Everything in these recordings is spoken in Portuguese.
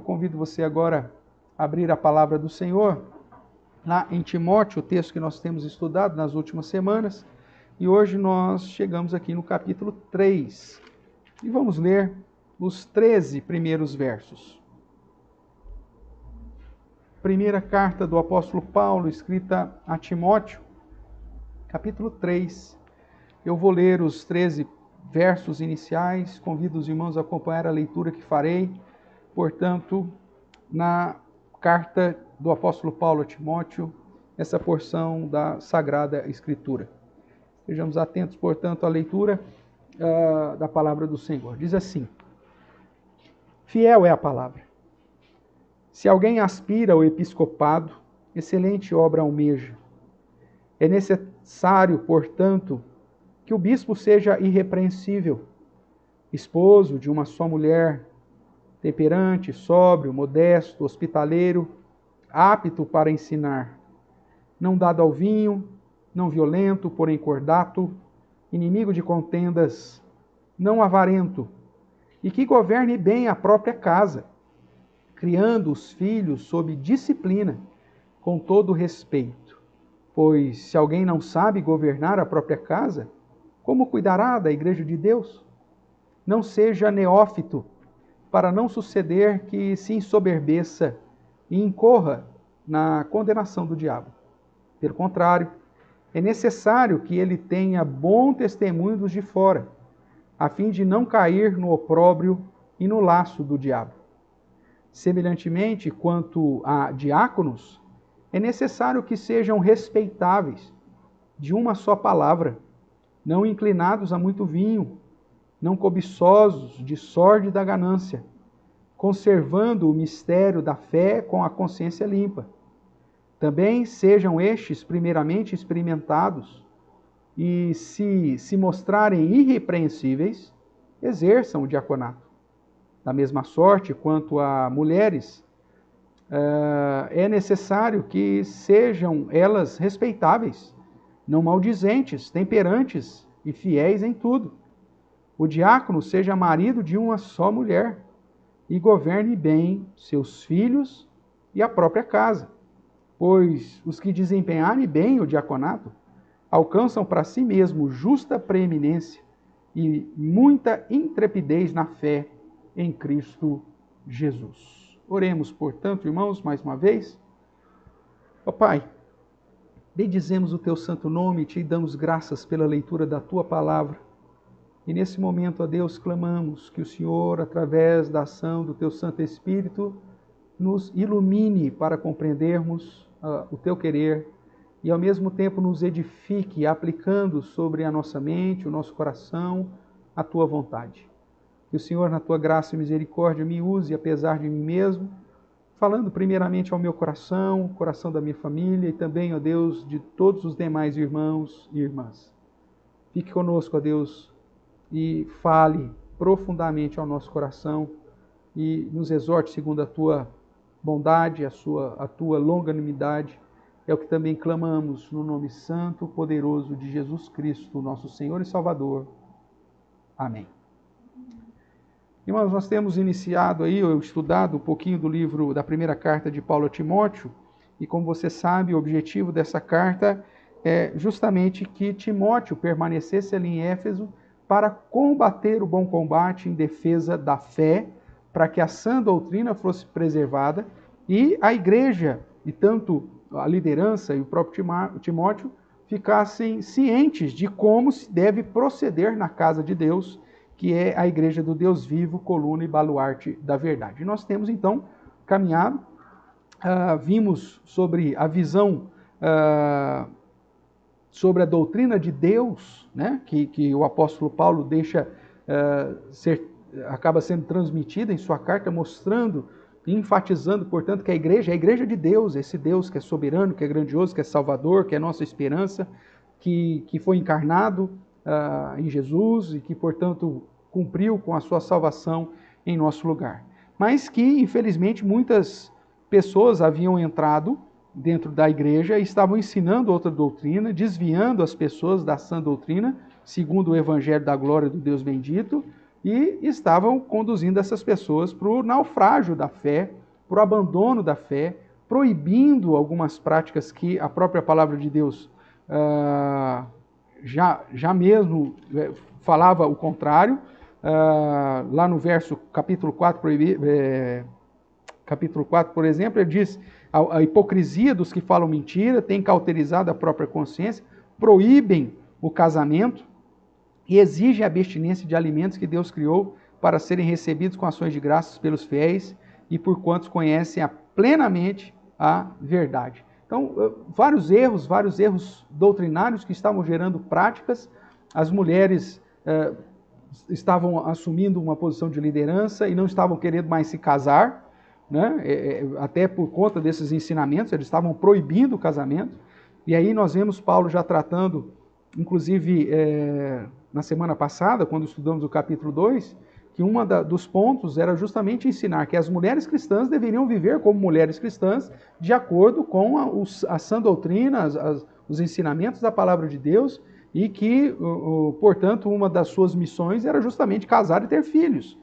Eu convido você agora a abrir a palavra do Senhor lá em Timóteo, o texto que nós temos estudado nas últimas semanas. E hoje nós chegamos aqui no capítulo 3 e vamos ler os 13 primeiros versos. Primeira carta do apóstolo Paulo, escrita a Timóteo, capítulo 3. Eu vou ler os 13 versos iniciais, convido os irmãos a acompanhar a leitura que farei, portanto, na carta do apóstolo Paulo a Timóteo, essa porção da Sagrada Escritura. Sejamos atentos, portanto, à leitura da palavra do Senhor. Diz assim: fiel é a palavra. Se alguém aspira ao episcopado, excelente obra almeja. É necessário, portanto, que o bispo seja irrepreensível, esposo de uma só mulher, temperante, sóbrio, modesto, hospitaleiro, apto para ensinar, não dado ao vinho, não violento, porém cordato, inimigo de contendas, não avarento, e que governe bem a própria casa, criando os filhos sob disciplina, com todo respeito. Pois se alguém não sabe governar a própria casa, como cuidará da igreja de Deus? Não seja neófito, para não suceder que se ensoberbeça e incorra na condenação do diabo. Pelo contrário, é necessário que ele tenha bom testemunho dos de fora, a fim de não cair no opróbrio e no laço do diabo. Semelhantemente, quanto a diáconos, é necessário que sejam respeitáveis, de uma só palavra, não inclinados a muito vinho, não cobiçosos de sórdida ganância, conservando o mistério da fé com a consciência limpa. Também sejam estes primeiramente experimentados, e se mostrarem irrepreensíveis, exerçam o diaconato. Da mesma sorte, quanto a mulheres, é necessário que sejam elas respeitáveis, não maldizentes, temperantes e fiéis em tudo. O diácono seja marido de uma só mulher e governe bem seus filhos e a própria casa, pois os que desempenharem bem o diaconato alcançam para si mesmo justa preeminência e muita intrepidez na fé em Cristo Jesus. Oremos, portanto, irmãos, mais uma vez. Ó Pai, bendizemos o Teu santo nome e Te damos graças pela leitura da Tua palavra. E nesse momento, ó Deus, clamamos que o Senhor, através da ação do Teu Santo Espírito, nos ilumine para compreendermos o Teu querer e, ao mesmo tempo, nos edifique, aplicando sobre a nossa mente, o nosso coração, a Tua vontade. Que o Senhor, na Tua graça e misericórdia, me use, apesar de mim mesmo, falando primeiramente ao meu coração, coração da minha família e também, ó Deus, de todos os demais irmãos e irmãs. Fique conosco, ó Deus, e fale profundamente ao nosso coração e nos exorte segundo a Tua bondade, a Tua longanimidade. É o que também clamamos no nome santo, poderoso de Jesus Cristo, nosso Senhor e Salvador. Amém. Irmãos, nós temos iniciado aí, ou estudado um pouquinho do livro da primeira carta de Paulo a Timóteo, e como você sabe, o objetivo dessa carta é justamente que Timóteo permanecesse ali em Éfeso para combater o bom combate em defesa da fé, para que a sã doutrina fosse preservada e a igreja, e tanto a liderança e o próprio Timóteo, ficassem cientes de como se deve proceder na casa de Deus, que é a igreja do Deus vivo, coluna e baluarte da verdade. E nós temos então caminhado, vimos sobre a visão, sobre a doutrina de Deus, né, que o apóstolo Paulo deixa acaba sendo transmitida em sua carta, mostrando e enfatizando, portanto, que a igreja é a igreja de Deus, esse Deus que é soberano, que é grandioso, que é salvador, que é nossa esperança, que foi encarnado em Jesus e que, portanto, cumpriu com a sua salvação em nosso lugar. Mas que, infelizmente, muitas pessoas haviam entrado dentro da igreja e estavam ensinando outra doutrina, desviando as pessoas da sã doutrina, segundo o evangelho da glória do Deus bendito, e estavam conduzindo essas pessoas para o naufrágio da fé, para o abandono da fé, proibindo algumas práticas que a própria palavra de Deus já mesmo falava o contrário. Lá no verso capítulo 4, capítulo 4, por exemplo, ele diz: a hipocrisia dos que falam mentira tem cauterizado a própria consciência, proíbem o casamento e exigem a abstinência de alimentos que Deus criou para serem recebidos com ações de graças pelos fiéis e por quantos conhecem plenamente a verdade. Então, vários erros doutrinários que estavam gerando práticas. As mulheres estavam assumindo uma posição de liderança e não estavam querendo mais se casar, né? Até por conta desses ensinamentos, eles estavam proibindo o casamento. E aí nós vemos Paulo já tratando, inclusive na semana passada, quando estudamos o capítulo 2, que dos pontos era justamente ensinar que as mulheres cristãs deveriam viver como mulheres cristãs de acordo com a sã doutrina, os ensinamentos da palavra de Deus, e que, portanto, uma das suas missões era justamente casar e ter filhos.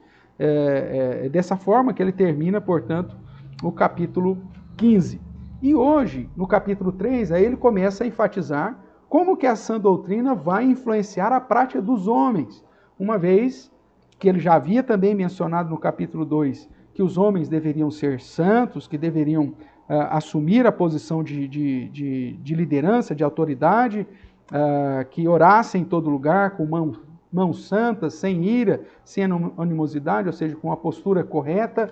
Dessa forma que ele termina, portanto, o capítulo 15. E hoje, no capítulo 3, aí ele começa a enfatizar como que a sã doutrina vai influenciar a prática dos homens, uma vez que ele já havia também mencionado no capítulo 2 que os homens deveriam ser santos, que deveriam assumir a posição de liderança, de autoridade, que orassem em todo lugar com mãos santas, sem ira, sem animosidade, ou seja, com uma postura correta,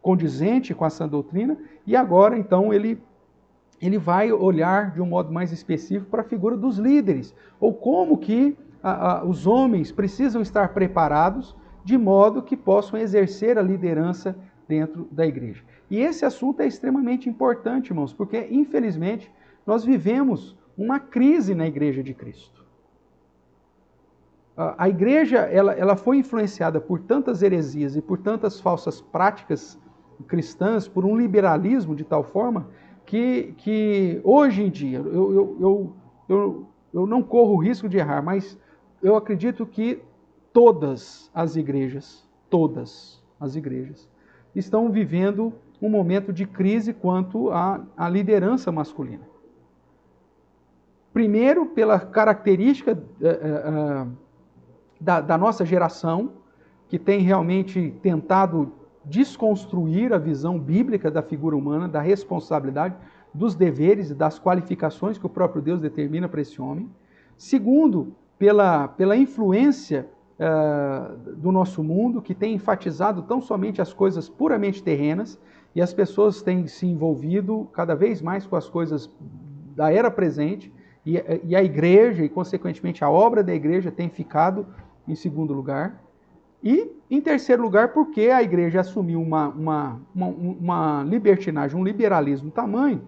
condizente com a sã doutrina. E agora, então, ele vai olhar de um modo mais específico para a figura dos líderes, ou como que os homens precisam estar preparados de modo que possam exercer a liderança dentro da igreja. E esse assunto é extremamente importante, irmãos, porque, infelizmente, nós vivemos uma crise na Igreja de Cristo. A igreja ela foi influenciada por tantas heresias e por tantas falsas práticas cristãs, por um liberalismo de tal forma que hoje em dia, eu não corro o risco de errar, mas eu acredito que todas as igrejas estão vivendo um momento de crise quanto à liderança masculina. Primeiro, pela característica da nossa geração, que tem realmente tentado desconstruir a visão bíblica da figura humana, da responsabilidade, dos deveres e das qualificações que o próprio Deus determina para esse homem. Segundo, pela influência do nosso mundo, que tem enfatizado tão somente as coisas puramente terrenas, e as pessoas têm se envolvido cada vez mais com as coisas da era presente, e a igreja, e consequentemente a obra da igreja, tem ficado em segundo lugar. E, em terceiro lugar, porque a igreja assumiu uma libertinagem, um liberalismo tamanho,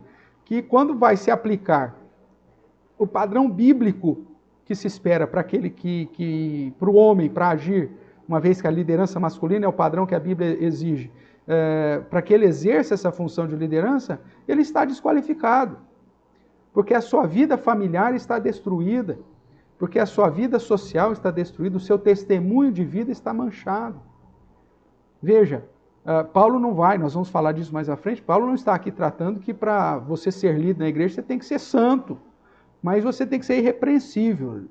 que quando vai se aplicar o padrão bíblico que se espera para para o homem, para agir, uma vez que a liderança masculina é o padrão que a Bíblia exige, para que ele exerça essa função de liderança, ele está desqualificado. Porque a sua vida familiar está destruída, porque a sua vida social está destruída, o seu testemunho de vida está manchado. Veja, Paulo não vai, nós vamos falar disso mais à frente, Paulo não está aqui tratando que para você ser líder na igreja você tem que ser santo, mas você tem que ser irrepreensível.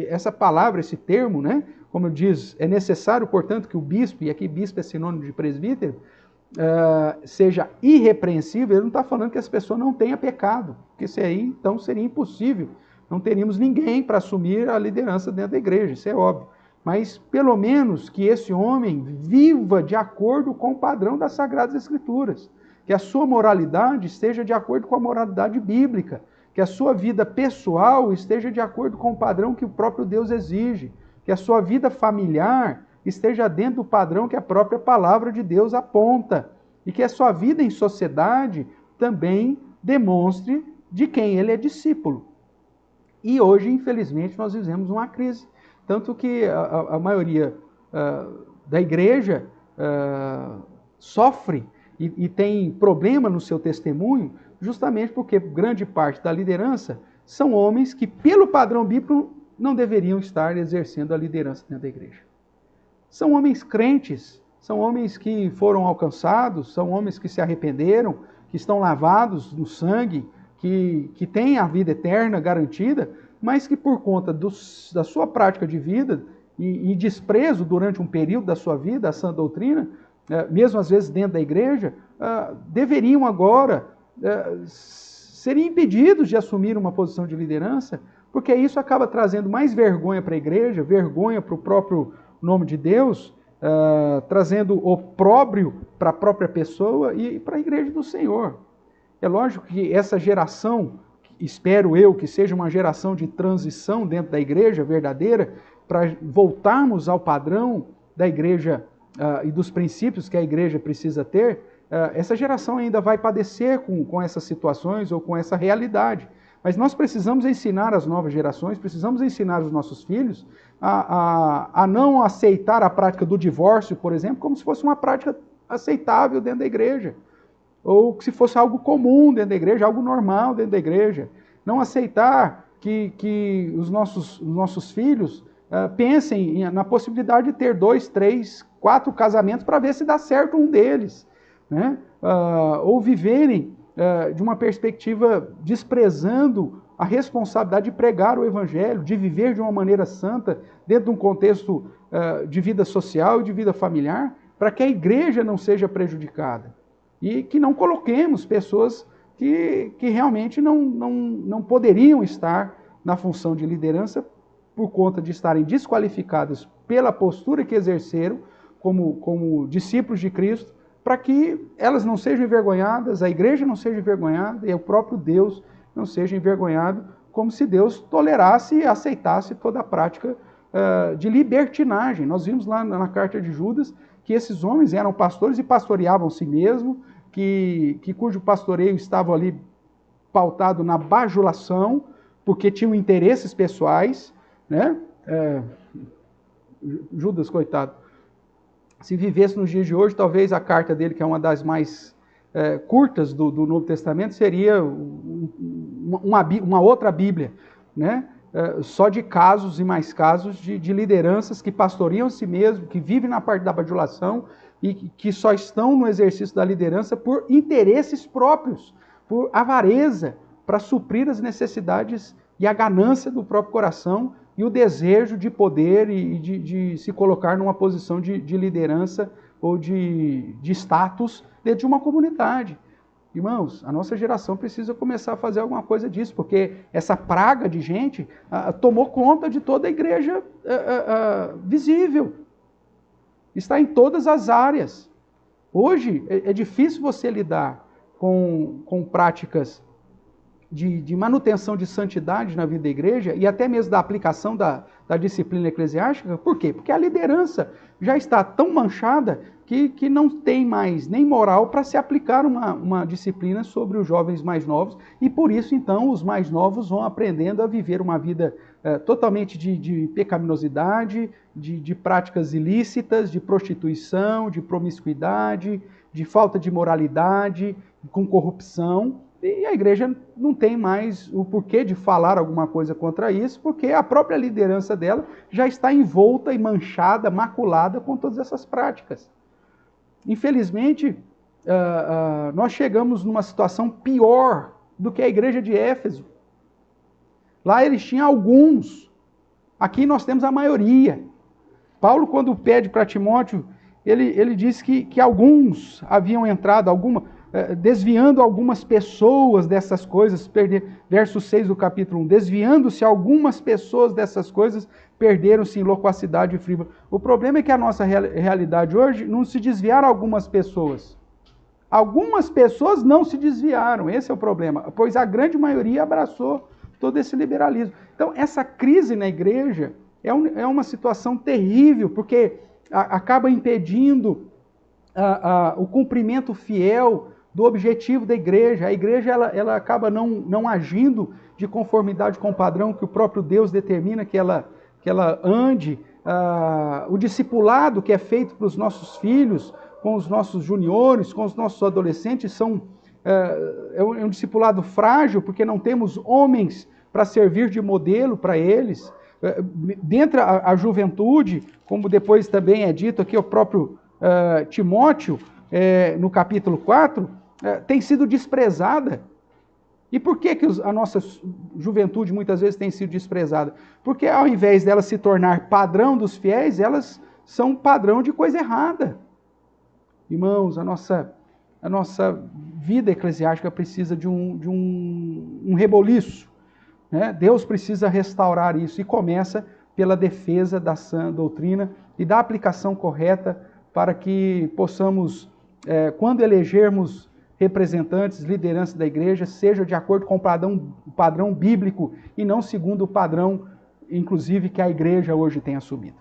Essa palavra, esse termo, né, como diz, é necessário, portanto, que o bispo, e aqui bispo é sinônimo de presbítero, seja irrepreensível. Ele não está falando que essa pessoa não tenha pecado, porque isso aí, então, seria impossível. Não teríamos ninguém para assumir a liderança dentro da igreja, isso é óbvio. Mas, pelo menos, que esse homem viva de acordo com o padrão das Sagradas Escrituras. Que a sua moralidade esteja de acordo com a moralidade bíblica. Que a sua vida pessoal esteja de acordo com o padrão que o próprio Deus exige. Que a sua vida familiar esteja dentro do padrão que a própria palavra de Deus aponta. E que a sua vida em sociedade também demonstre de quem ele é discípulo. E hoje, infelizmente, nós vivemos uma crise. Tanto que a maioria da igreja sofre e tem problema no seu testemunho, justamente porque grande parte da liderança são homens que, pelo padrão bíblico, não deveriam estar exercendo a liderança dentro da igreja. são homens crentes, são homens que foram alcançados, são homens que se arrependeram, que estão lavados no sangue, que têm a vida eterna garantida, mas que por conta da sua prática de vida e desprezo durante um período da sua vida, a sã doutrina, mesmo às vezes dentro da igreja, deveriam agora serem impedidos de assumir uma posição de liderança, porque isso acaba trazendo mais vergonha para a igreja, vergonha para o próprio nome de Deus, trazendo opróbrio para a própria pessoa e para a igreja do Senhor. É lógico que essa geração, espero eu que seja uma geração de transição dentro da igreja verdadeira, para voltarmos ao padrão da igreja e dos princípios que a igreja precisa ter, essa geração ainda vai padecer com essas situações ou com essa realidade. Mas nós precisamos ensinar as novas gerações, precisamos ensinar os nossos filhos a não aceitar a prática do divórcio, por exemplo, como se fosse uma prática aceitável dentro da igreja. Ou se fosse algo comum dentro da igreja, algo normal dentro da igreja. Não aceitar que os nossos filhos pensem na possibilidade de ter 2, 3, 4 casamentos para ver se dá certo um deles, né? Ou viverem de uma perspectiva desprezando a responsabilidade de pregar o evangelho, de viver de uma maneira santa dentro de um contexto de vida social e de vida familiar, para que a igreja não seja prejudicada. E que não coloquemos pessoas que realmente não poderiam estar na função de liderança por conta de estarem desqualificadas pela postura que exerceram como discípulos de Cristo, para que elas não sejam envergonhadas, a igreja não seja envergonhada e o próprio Deus não seja envergonhado, como se Deus tolerasse e aceitasse toda a prática de libertinagem. Nós vimos lá na carta de Judas que esses homens eram pastores e pastoreavam si mesmos, cujo pastoreio estava ali pautado na bajulação, porque tinham interesses pessoais, né? Judas, coitado. Se vivesse nos dias de hoje, talvez a carta dele, que é uma das mais curtas do Novo Testamento, seria uma outra Bíblia, né? Só de casos e mais casos de lideranças que pastoreiam a si mesmo, que vivem na parte da bajulação e que só estão no exercício da liderança por interesses próprios, por avareza, para suprir as necessidades e a ganância do próprio coração e o desejo de poder e de se colocar numa posição de liderança ou de status dentro de uma comunidade. Irmãos, a nossa geração precisa começar a fazer alguma coisa disso, porque essa praga de gente tomou conta de toda a igreja visível. Está em todas as áreas. Hoje é difícil você lidar com práticas de manutenção de santidade na vida da igreja e até mesmo da aplicação da disciplina eclesiástica. Por quê? Porque a liderança já está tão manchada que não tem mais nem moral para se aplicar uma disciplina sobre os jovens mais novos e por isso então os mais novos vão aprendendo a viver uma vida totalmente de pecaminosidade, de práticas ilícitas, de prostituição, de promiscuidade, de falta de moralidade, com corrupção. E a igreja não tem mais o porquê de falar alguma coisa contra isso, porque a própria liderança dela já está envolta e manchada, maculada com todas essas práticas. Infelizmente, nós chegamos numa situação pior do que a igreja de Éfeso. Lá eles tinham alguns, aqui nós temos a maioria. Paulo, quando pede para Timóteo, ele diz que alguns haviam entrado, desviando algumas pessoas dessas coisas, verso 6 do capítulo 1, desviando-se algumas pessoas dessas coisas, perderam-se em loquacidade e frívola. O problema é que a nossa realidade hoje não se desviaram algumas pessoas. Algumas pessoas não se desviaram, esse é o problema, pois a grande maioria abraçou todo esse liberalismo. Então, essa crise na igreja é uma situação terrível, porque acaba impedindo o cumprimento fiel do objetivo da igreja. A igreja ela acaba não agindo de conformidade com o padrão que o próprio Deus determina que ela ande. O discipulado que é feito para os nossos filhos, com os nossos juniores, com os nossos adolescentes, é um discipulado frágil, porque não temos homens para servir de modelo para eles. Dentro a juventude, como depois também é dito aqui, o próprio Timóteo, no capítulo 4, tem sido desprezada. E por que a nossa juventude muitas vezes tem sido desprezada? Porque ao invés delas se tornar padrão dos fiéis, elas são padrão de coisa errada. Irmãos, a nossa vida eclesiástica precisa de um reboliço. Né? Deus precisa restaurar isso e começa pela defesa da sã doutrina e da aplicação correta para que possamos, quando elegermos representantes, liderança da igreja, seja de acordo com o padrão bíblico e não segundo o padrão, inclusive, que a igreja hoje tem assumido.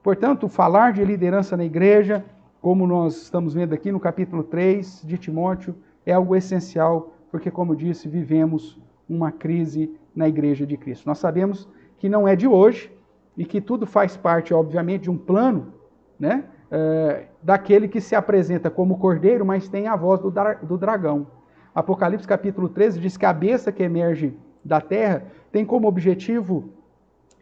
Portanto, falar de liderança na igreja, como nós estamos vendo aqui no capítulo 3 de Timóteo, é algo essencial, porque, como eu disse, vivemos uma crise na igreja de Cristo. Nós sabemos que não é de hoje e que tudo faz parte, obviamente, de um plano, né? Daquele que se apresenta como cordeiro, mas tem a voz do dragão. Apocalipse capítulo 13 diz que a besta que emerge da terra tem como objetivo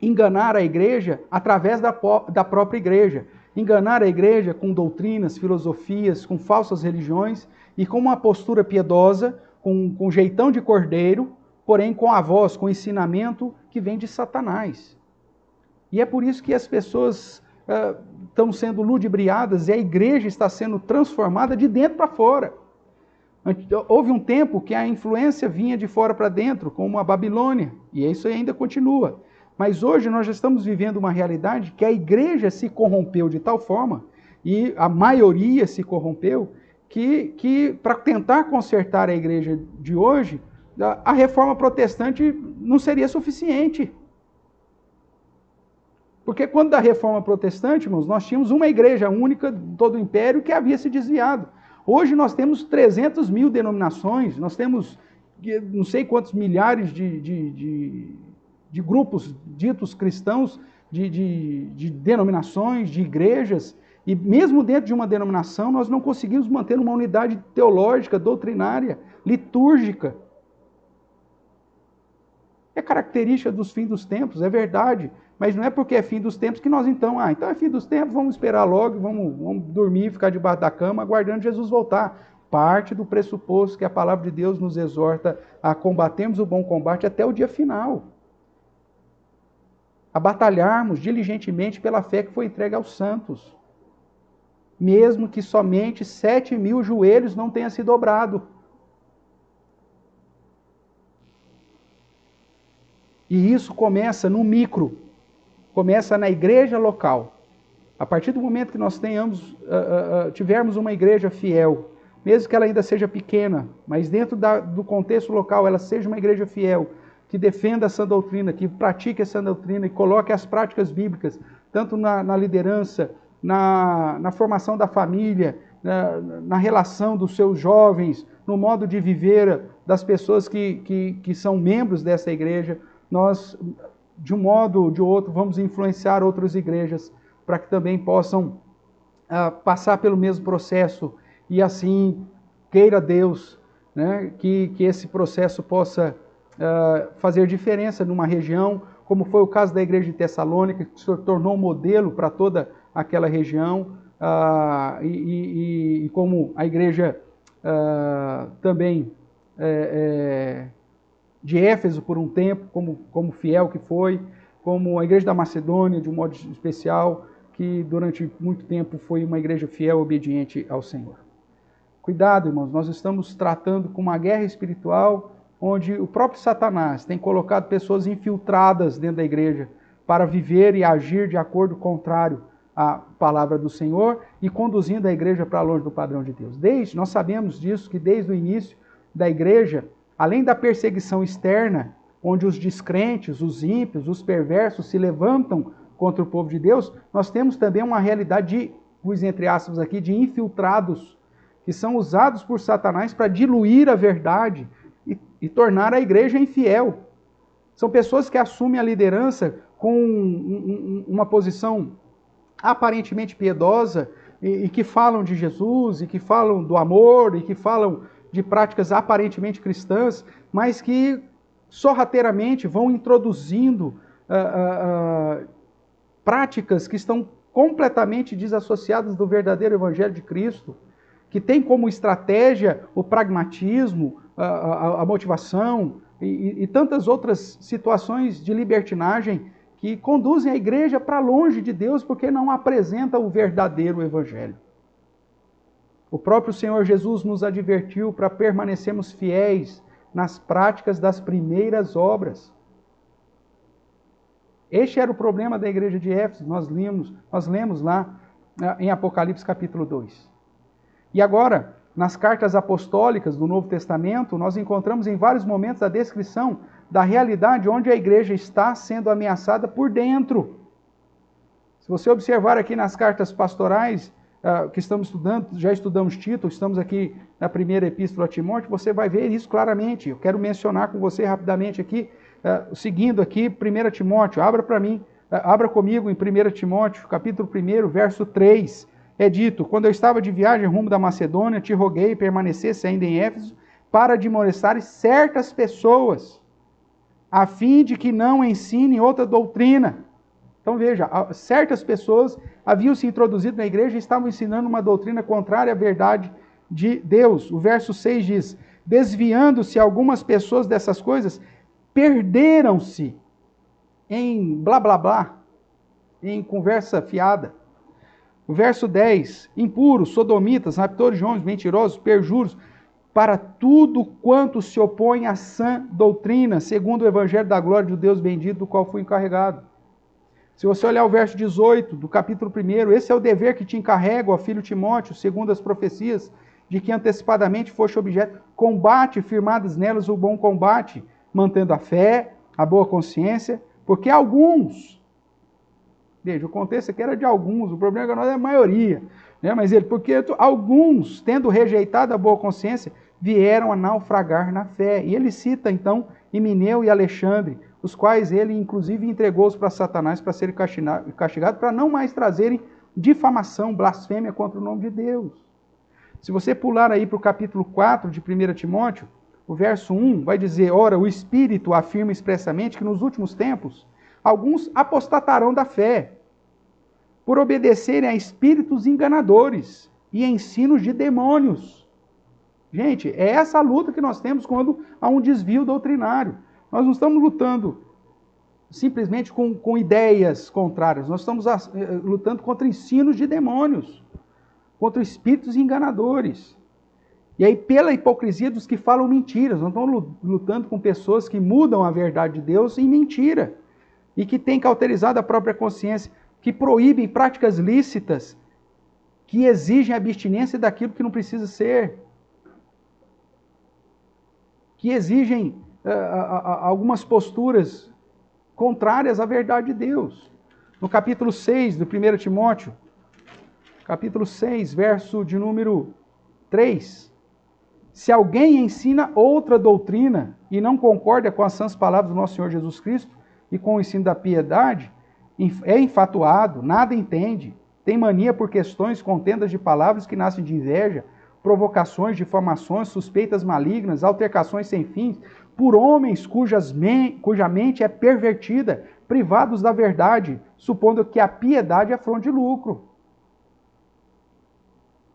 enganar a igreja através da própria igreja. Enganar a igreja com doutrinas, filosofias, com falsas religiões e com uma postura piedosa, com jeitão de cordeiro, porém com a voz, com o ensinamento que vem de Satanás. E é por isso que as pessoas estão sendo ludibriadas e a igreja está sendo transformada de dentro para fora. Houve um tempo que a influência vinha de fora para dentro, como a Babilônia, e isso ainda continua. Mas hoje nós já estamos vivendo uma realidade que a igreja se corrompeu de tal forma, e a maioria se corrompeu, que para tentar consertar a igreja de hoje, a reforma protestante não seria suficiente. Porque quando da reforma protestante, irmãos, nós tínhamos uma igreja única de todo o império que havia se desviado. Hoje nós temos 300 mil denominações, nós temos não sei quantos milhares de grupos ditos cristãos, de denominações, de igrejas, e mesmo dentro de uma denominação nós não conseguimos manter uma unidade teológica, doutrinária, litúrgica. É característica dos fins dos tempos, é verdade. Mas não é porque é fim dos tempos que nós então é fim dos tempos, vamos esperar logo, vamos dormir, ficar debaixo da cama, aguardando Jesus voltar. Parte do pressuposto que a palavra de Deus nos exorta a combatermos o bom combate até o dia final. A batalharmos diligentemente pela fé que foi entregue aos santos. Mesmo que somente 7.000 joelhos não tenham se dobrado. E isso começa no micro. Começa na igreja local. A partir do momento que nós tivermos uma igreja fiel, mesmo que ela ainda seja pequena, mas dentro do contexto local ela seja uma igreja fiel, que defenda essa doutrina, que pratique essa doutrina e coloque as práticas bíblicas, tanto na liderança, na formação da família, na relação dos seus jovens, no modo de viver das pessoas que são membros dessa igreja, nós, de um modo ou de outro, vamos influenciar outras igrejas para que também possam passar pelo mesmo processo e assim, queira Deus, né, que esse processo possa fazer diferença numa região, como foi o caso da igreja de Tessalônica, que se tornou um modelo para toda aquela região, e como a igreja também de Éfeso por um tempo, como fiel que foi, como a igreja da Macedônia, de um modo especial, que durante muito tempo foi uma igreja fiel, obediente ao Senhor. Cuidado, irmãos, nós estamos tratando com uma guerra espiritual, onde o próprio Satanás tem colocado pessoas infiltradas dentro da igreja para viver e agir de acordo contrário à palavra do Senhor e conduzindo a igreja para longe do padrão de Deus. Nós sabemos disso, que desde o início da igreja, além da perseguição externa, onde os descrentes, os ímpios, os perversos se levantam contra o povo de Deus, nós temos também uma realidade entre aspas aqui, de infiltrados, que são usados por Satanás para diluir a verdade e tornar a igreja infiel. São pessoas que assumem a liderança com uma posição aparentemente piedosa e que falam de Jesus, e que falam do amor, e que falam de práticas aparentemente cristãs, mas que sorrateiramente vão introduzindo práticas que estão completamente desassociadas do verdadeiro Evangelho de Cristo, que tem como estratégia o pragmatismo, a motivação e tantas outras situações de libertinagem que conduzem a igreja para longe de Deus porque não apresenta o verdadeiro Evangelho. O próprio Senhor Jesus nos advertiu para permanecermos fiéis nas práticas das primeiras obras. Este era o problema da igreja de Éfeso, nós lemos lá em Apocalipse capítulo 2. E agora, nas cartas apostólicas do Novo Testamento, nós encontramos em vários momentos a descrição da realidade onde a igreja está sendo ameaçada por dentro. Se você observar aqui nas cartas pastorais que estamos estudando, já estudamos Tito, estamos aqui na primeira epístola a Timóteo, você vai ver isso claramente. Eu quero mencionar com você rapidamente aqui, seguindo aqui 1 Timóteo, abra comigo em 1 Timóteo, capítulo 1, verso 3, é dito: quando eu estava de viagem rumo da Macedônia, te roguei permanecesse ainda em Éfeso, para admoestares certas pessoas, a fim de que não ensinem outra doutrina. Então veja, certas pessoas haviam se introduzido na igreja e estavam ensinando uma doutrina contrária à verdade de Deus. O verso 6 diz: desviando-se algumas pessoas dessas coisas, perderam-se em blá blá blá, em conversa fiada. O verso 10, impuros, sodomitas, raptores de homens, mentirosos, perjuros, para tudo quanto se opõe à sã doutrina, segundo o evangelho da glória de Deus bendito, do qual fui encarregado. Se você olhar o verso 18 do capítulo 1, esse é o dever que te encarrego, ó filho Timóteo, segundo as profecias, de que antecipadamente foste objeto, combate firmados nelas o bom combate, mantendo a fé, a boa consciência, porque alguns, veja, o contexto aqui era de alguns, o problema é que nós é a maioria, né? Mas porque alguns, tendo rejeitado a boa consciência, vieram a naufragar na fé. E ele cita então Himeneu e Alexandre, os quais ele inclusive entregou-os para Satanás para serem castigados, para não mais trazerem difamação, blasfêmia contra o nome de Deus. Se você pular aí para o capítulo 4 de 1 Timóteo, o verso 1 vai dizer: ora, o Espírito afirma expressamente que nos últimos tempos alguns apostatarão da fé, por obedecerem a espíritos enganadores e ensinos de demônios. Gente, é essa a luta que nós temos quando há um desvio doutrinário. Nós não estamos lutando simplesmente com ideias contrárias, nós estamos lutando contra ensinos de demônios, contra espíritos enganadores. E aí, pela hipocrisia dos que falam mentiras, nós estamos lutando com pessoas que mudam a verdade de Deus em mentira, e que têm cauterizado a própria consciência, que proíbem práticas lícitas, que exigem abstinência daquilo que não precisa ser, que exigem algumas posturas contrárias à verdade de Deus. No capítulo 6 do 1 Timóteo, capítulo 6, verso de número 3, se alguém ensina outra doutrina e não concorda com as sãs palavras do nosso Senhor Jesus Cristo e com o ensino da piedade, é enfatuado, nada entende, tem mania por questões, contendas de palavras que nascem de inveja, provocações, difamações, suspeitas malignas, altercações sem fins, por homens cuja mente é pervertida, privados da verdade, supondo que a piedade é fonte de lucro.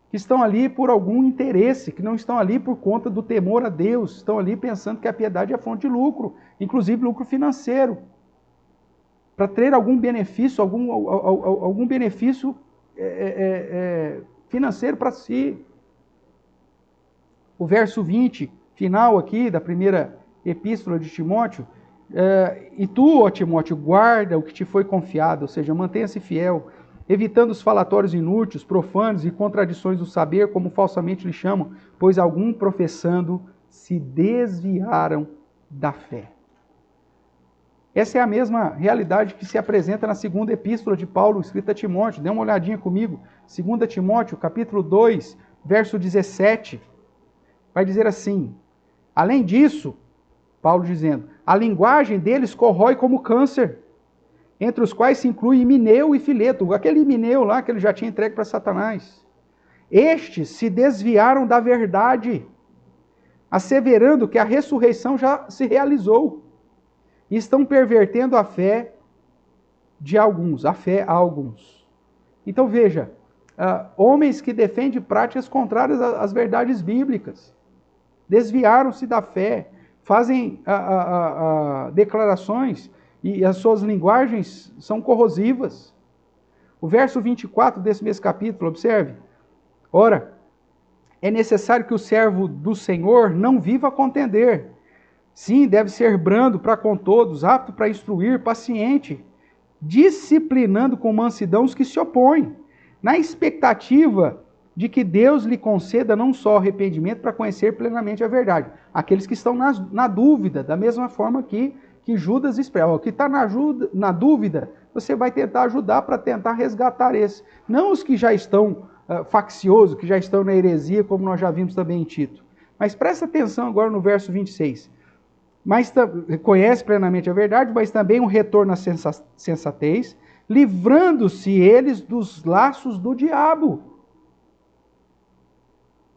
Que estão ali por algum interesse, que não estão ali por conta do temor a Deus, estão ali pensando que a piedade é fonte de lucro, inclusive lucro financeiro, para ter algum benefício, algum benefício financeiro para si. O verso 20, final aqui da primeira epístola de Timóteo, e tu, ó Timóteo, guarda o que te foi confiado, ou seja, mantenha-se fiel, evitando os falatórios inúteis, profanos e contradições do saber, como falsamente lhe chamam, pois algum professando se desviaram da fé. Essa é a mesma realidade que se apresenta na segunda epístola de Paulo, escrita a Timóteo. Dê uma olhadinha comigo. 2 Timóteo, capítulo 2, verso 17. Vai dizer assim: além disso, Paulo dizendo, a linguagem deles corrói como câncer, entre os quais se inclui Himeneu e Fileto, aquele Himeneu lá que ele já tinha entregue para Satanás. Estes se desviaram da verdade, asseverando que a ressurreição já se realizou, e estão pervertendo a fé de alguns, a fé a alguns. Então veja, homens que defendem práticas contrárias às verdades bíblicas, desviaram-se da fé, fazem declarações e as suas linguagens são corrosivas. O verso 24 desse mesmo capítulo, observe. Ora, é necessário que o servo do Senhor não viva a contender. Sim, deve ser brando para com todos, apto para instruir, paciente, disciplinando com mansidão os que se opõem, na expectativa de que Deus lhe conceda não só arrependimento para conhecer plenamente a verdade. Aqueles que estão na dúvida, da mesma forma que Judas expressa. O que está na dúvida, você vai tentar ajudar para tentar resgatar esse. Não os que já estão facciosos, que já estão na heresia, como nós já vimos também em Tito. Mas presta atenção agora no verso 26. Mas conhece plenamente a verdade, mas também um retorno à sensatez, livrando-se eles dos laços do diabo.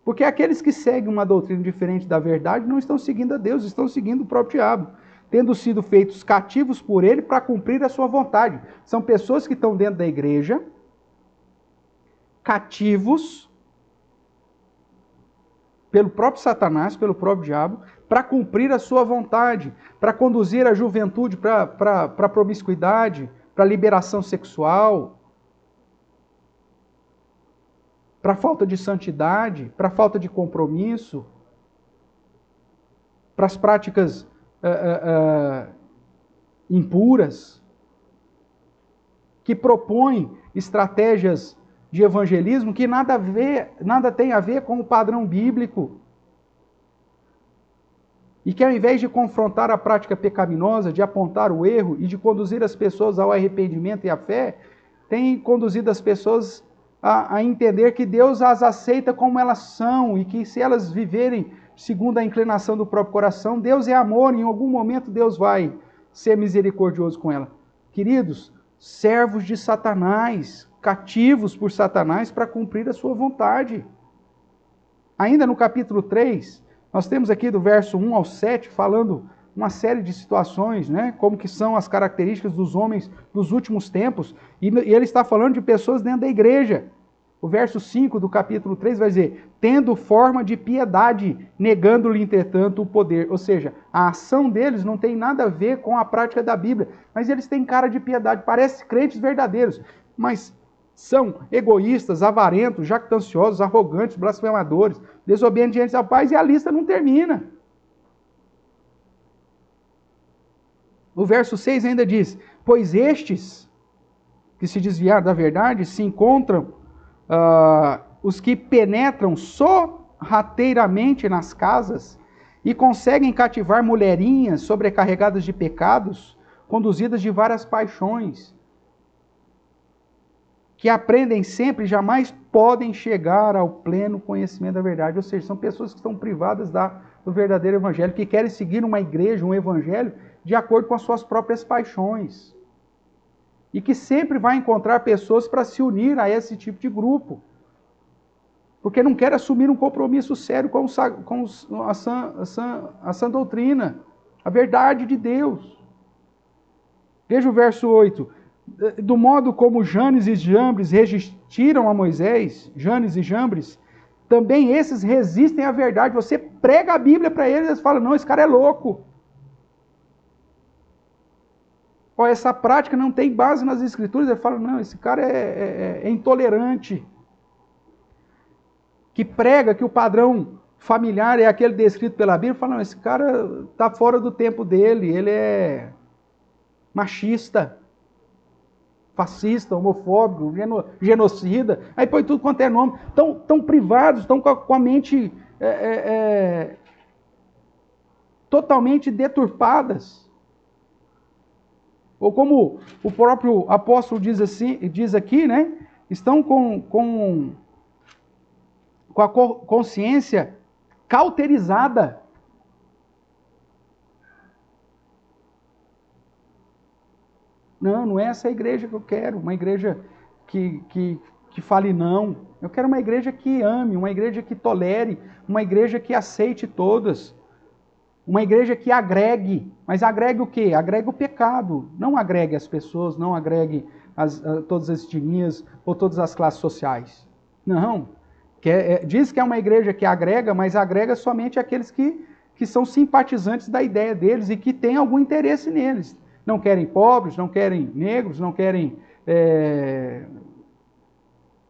Porque aqueles que seguem uma doutrina diferente da verdade não estão seguindo a Deus, estão seguindo o próprio diabo, tendo sido feitos cativos por ele para cumprir a sua vontade. São pessoas que estão dentro da igreja, cativos pelo próprio Satanás, pelo próprio diabo, para cumprir a sua vontade, para conduzir a juventude para a promiscuidade, para a liberação sexual, para a falta de santidade, para a falta de compromisso, para as práticas impuras, que propõem estratégias de evangelismo que nada tem a ver com o padrão bíblico. E que ao invés de confrontar a prática pecaminosa, de apontar o erro e de conduzir as pessoas ao arrependimento e à fé, tem conduzido as pessoas a entender que Deus as aceita como elas são e que se elas viverem segundo a inclinação do próprio coração, Deus é amor e em algum momento Deus vai ser misericordioso com ela. Queridos, servos de Satanás, cativos por Satanás para cumprir a sua vontade. Ainda no capítulo 3, nós temos aqui do verso 1 ao 7, falando uma série de situações, né? Como que são as características dos homens dos últimos tempos. E ele está falando de pessoas dentro da igreja. O verso 5 do capítulo 3 vai dizer, tendo forma de piedade, negando-lhe, entretanto, o poder. Ou seja, a ação deles não tem nada a ver com a prática da Bíblia, mas eles têm cara de piedade, parecem crentes verdadeiros, mas são egoístas, avarentos, jactanciosos, arrogantes, blasfemadores, desobedientes ao Pai, e a lista não termina. O verso 6 ainda diz, pois estes que se desviaram da verdade se encontram os que penetram sorrateiramente nas casas e conseguem cativar mulherinhas sobrecarregadas de pecados, conduzidas de várias paixões, que aprendem sempre e jamais podem chegar ao pleno conhecimento da verdade. Ou seja, são pessoas que estão privadas do verdadeiro evangelho, que querem seguir uma igreja, um evangelho, de acordo com as suas próprias paixões. E que sempre vai encontrar pessoas para se unir a esse tipo de grupo. Porque não quer assumir um compromisso sério com a sã doutrina, a verdade de Deus. Veja o verso 8. Do modo como Janes e Jambres resistiram a Moisés, Janes e Jambres, também esses resistem à verdade. Você prega a Bíblia para eles, eles falam, não, esse cara é louco. Essa prática não tem base nas Escrituras. Ele fala, não, esse cara é intolerante. Que prega que o padrão familiar é aquele descrito pela Bíblia. Fala, não, esse cara está fora do tempo dele, ele é machista, fascista, homofóbico, genocida. Aí põe tudo quanto é nome. Estão privados, estão com a mente totalmente deturpadas. Ou como o próprio apóstolo diz aqui, né? Estão com a consciência cauterizada. Não é essa a igreja que eu quero. Uma igreja que fale não. Eu quero uma igreja que ame, uma igreja que tolere, uma igreja que aceite todas. Uma igreja que agregue, mas agregue o quê? Agregue o pecado, não agregue as pessoas, não agregue todas as etnias ou todas as classes sociais. Não. Diz que é uma igreja que agrega, mas agrega somente aqueles que são simpatizantes da ideia deles e que têm algum interesse neles. Não querem pobres, não querem negros, não querem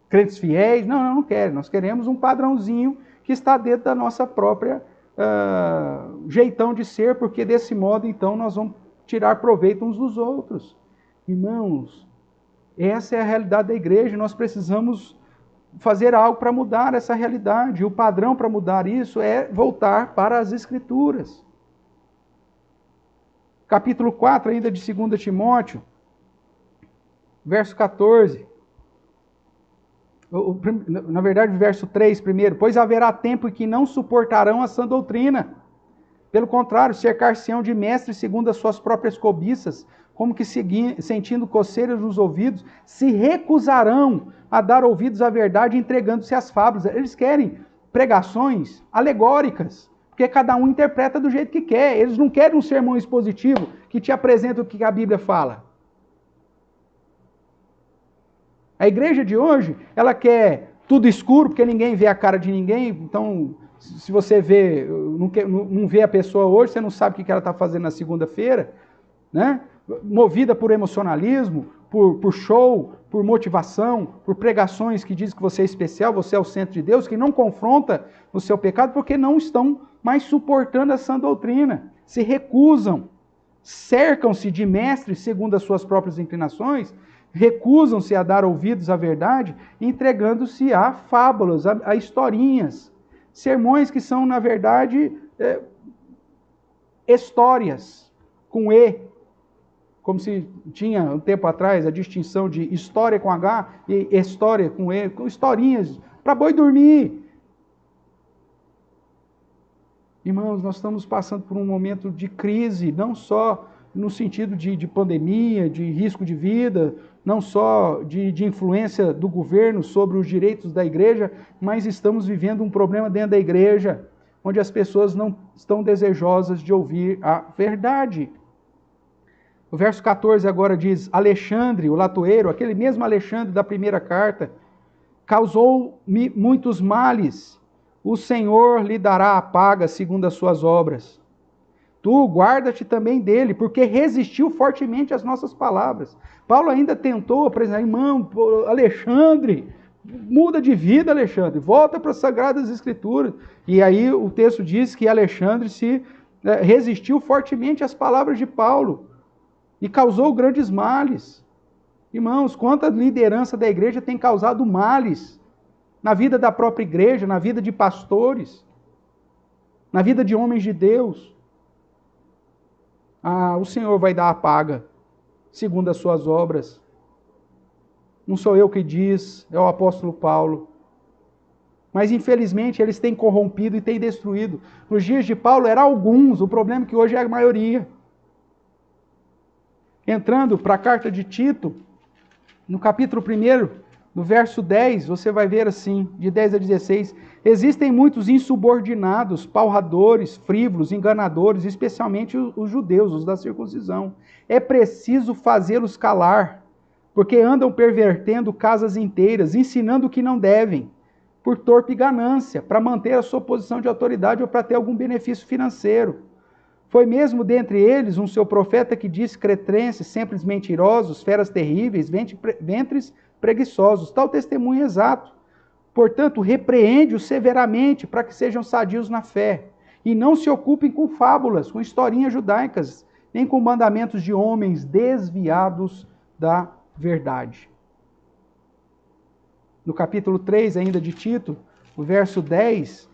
crentes fiéis. Não querem. Nós queremos um padrãozinho que está dentro da nossa própria jeitão de ser, porque desse modo, então, nós vamos tirar proveito uns dos outros. Irmãos, essa é a realidade da igreja, nós precisamos fazer algo para mudar essa realidade. E o padrão para mudar isso é voltar para as Escrituras. Capítulo 4, ainda de 2 Timóteo, verso 14. Na verdade, verso 3 primeiro. Pois haverá tempo em que não suportarão a sã doutrina. Pelo contrário, cercar-se-ão de mestres segundo as suas próprias cobiças, como que sentindo coceiras nos ouvidos, se recusarão a dar ouvidos à verdade, entregando-se às fábulas. Eles querem pregações alegóricas, porque cada um interpreta do jeito que quer. Eles não querem um sermão expositivo que te apresenta o que a Bíblia fala. A igreja de hoje, ela quer tudo escuro, porque ninguém vê a cara de ninguém. Então, se você não vê a pessoa hoje, você não sabe o que ela está fazendo na segunda-feira, né? Movida por emocionalismo, por show, por motivação, por pregações que dizem que você é especial, você é o centro de Deus, que não confronta o seu pecado, porque não estão mais suportando a sã doutrina, se recusam, cercam-se de mestres segundo as suas próprias inclinações, recusam-se a dar ouvidos à verdade, entregando-se a fábulas, a historinhas, sermões que são, na verdade, histórias, com E, como se tinha um tempo atrás a distinção de história com H e história com E, com historinhas, para boi dormir. Irmãos, nós estamos passando por um momento de crise, não só no sentido de pandemia, de risco de vida, não só de influência do governo sobre os direitos da igreja, mas estamos vivendo um problema dentro da igreja, onde as pessoas não estão desejosas de ouvir a verdade. O verso 14 agora diz: Alexandre, o latoeiro, aquele mesmo Alexandre da primeira carta, causou-me muitos males, o Senhor lhe dará a paga segundo as suas obras. Tu guarda-te também dele, porque resistiu fortemente às nossas palavras. Paulo ainda tentou apresentar, irmão, Alexandre, muda de vida, Alexandre, volta para as Sagradas Escrituras. E aí o texto diz que Alexandre resistiu fortemente às palavras de Paulo e causou grandes males. Irmãos, quanta liderança da igreja tem causado males na vida da própria igreja, na vida de pastores, na vida de homens de Deus. O Senhor vai dar a paga, segundo as suas obras. Não sou eu que diz, é o apóstolo Paulo. Mas infelizmente eles têm corrompido e têm destruído. Nos dias de Paulo eram alguns, o problema é que hoje é a maioria. Entrando para a carta de Tito, no capítulo 1, no verso 10, você vai ver assim, de 10 a 16, existem muitos insubordinados, palradores, frívolos, enganadores, especialmente os judeus, os da circuncisão. É preciso fazê-los calar, porque andam pervertendo casas inteiras, ensinando o que não devem, por torpe ganância, para manter a sua posição de autoridade ou para ter algum benefício financeiro. Foi mesmo dentre eles um seu profeta que disse: cretrenses, sempre mentirosos, feras terríveis, ventres preguiçosos. Tal testemunho exato. Portanto, repreende-os severamente para que sejam sadios na fé. E não se ocupem com fábulas, com historinhas judaicas, nem com mandamentos de homens desviados da verdade. No capítulo 3 ainda de Tito, o verso 10,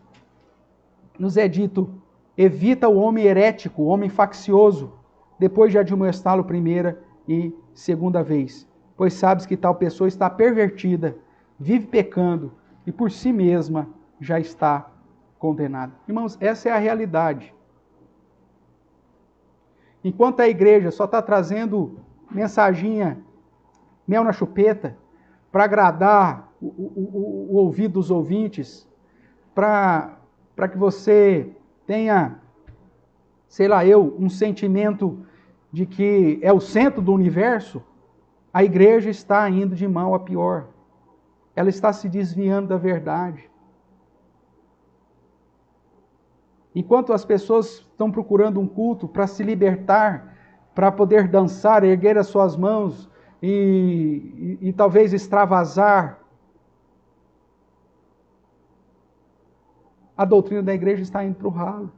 nos é dito: evita o homem herético, o homem faccioso, depois de admoestá-lo primeira e segunda vez. Pois sabes que tal pessoa está pervertida, vive pecando e por si mesma já está condenada. Irmãos, essa é a realidade. Enquanto a igreja só está trazendo mensaginha, mel na chupeta, para agradar o ouvido dos ouvintes, para que você tenha sei lá eu, um sentimento de que é o centro do universo, a igreja está indo de mal a pior. Ela está se desviando da verdade. Enquanto as pessoas estão procurando um culto para se libertar, para poder dançar, erguer as suas mãos e talvez extravasar, a doutrina da igreja está indo para o ralo.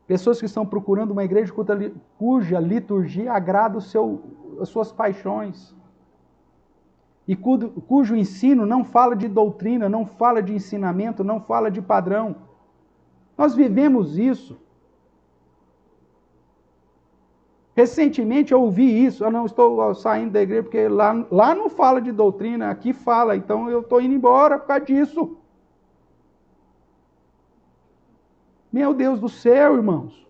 Pessoas que estão procurando uma igreja cuja liturgia agrada as suas paixões. E cujo ensino não fala de doutrina, não fala de ensinamento, não fala de padrão. Nós vivemos isso. Recentemente eu ouvi isso, eu não estou saindo da igreja porque lá não fala de doutrina, aqui fala, então eu estou indo embora por causa disso. Meu Deus do céu, irmãos.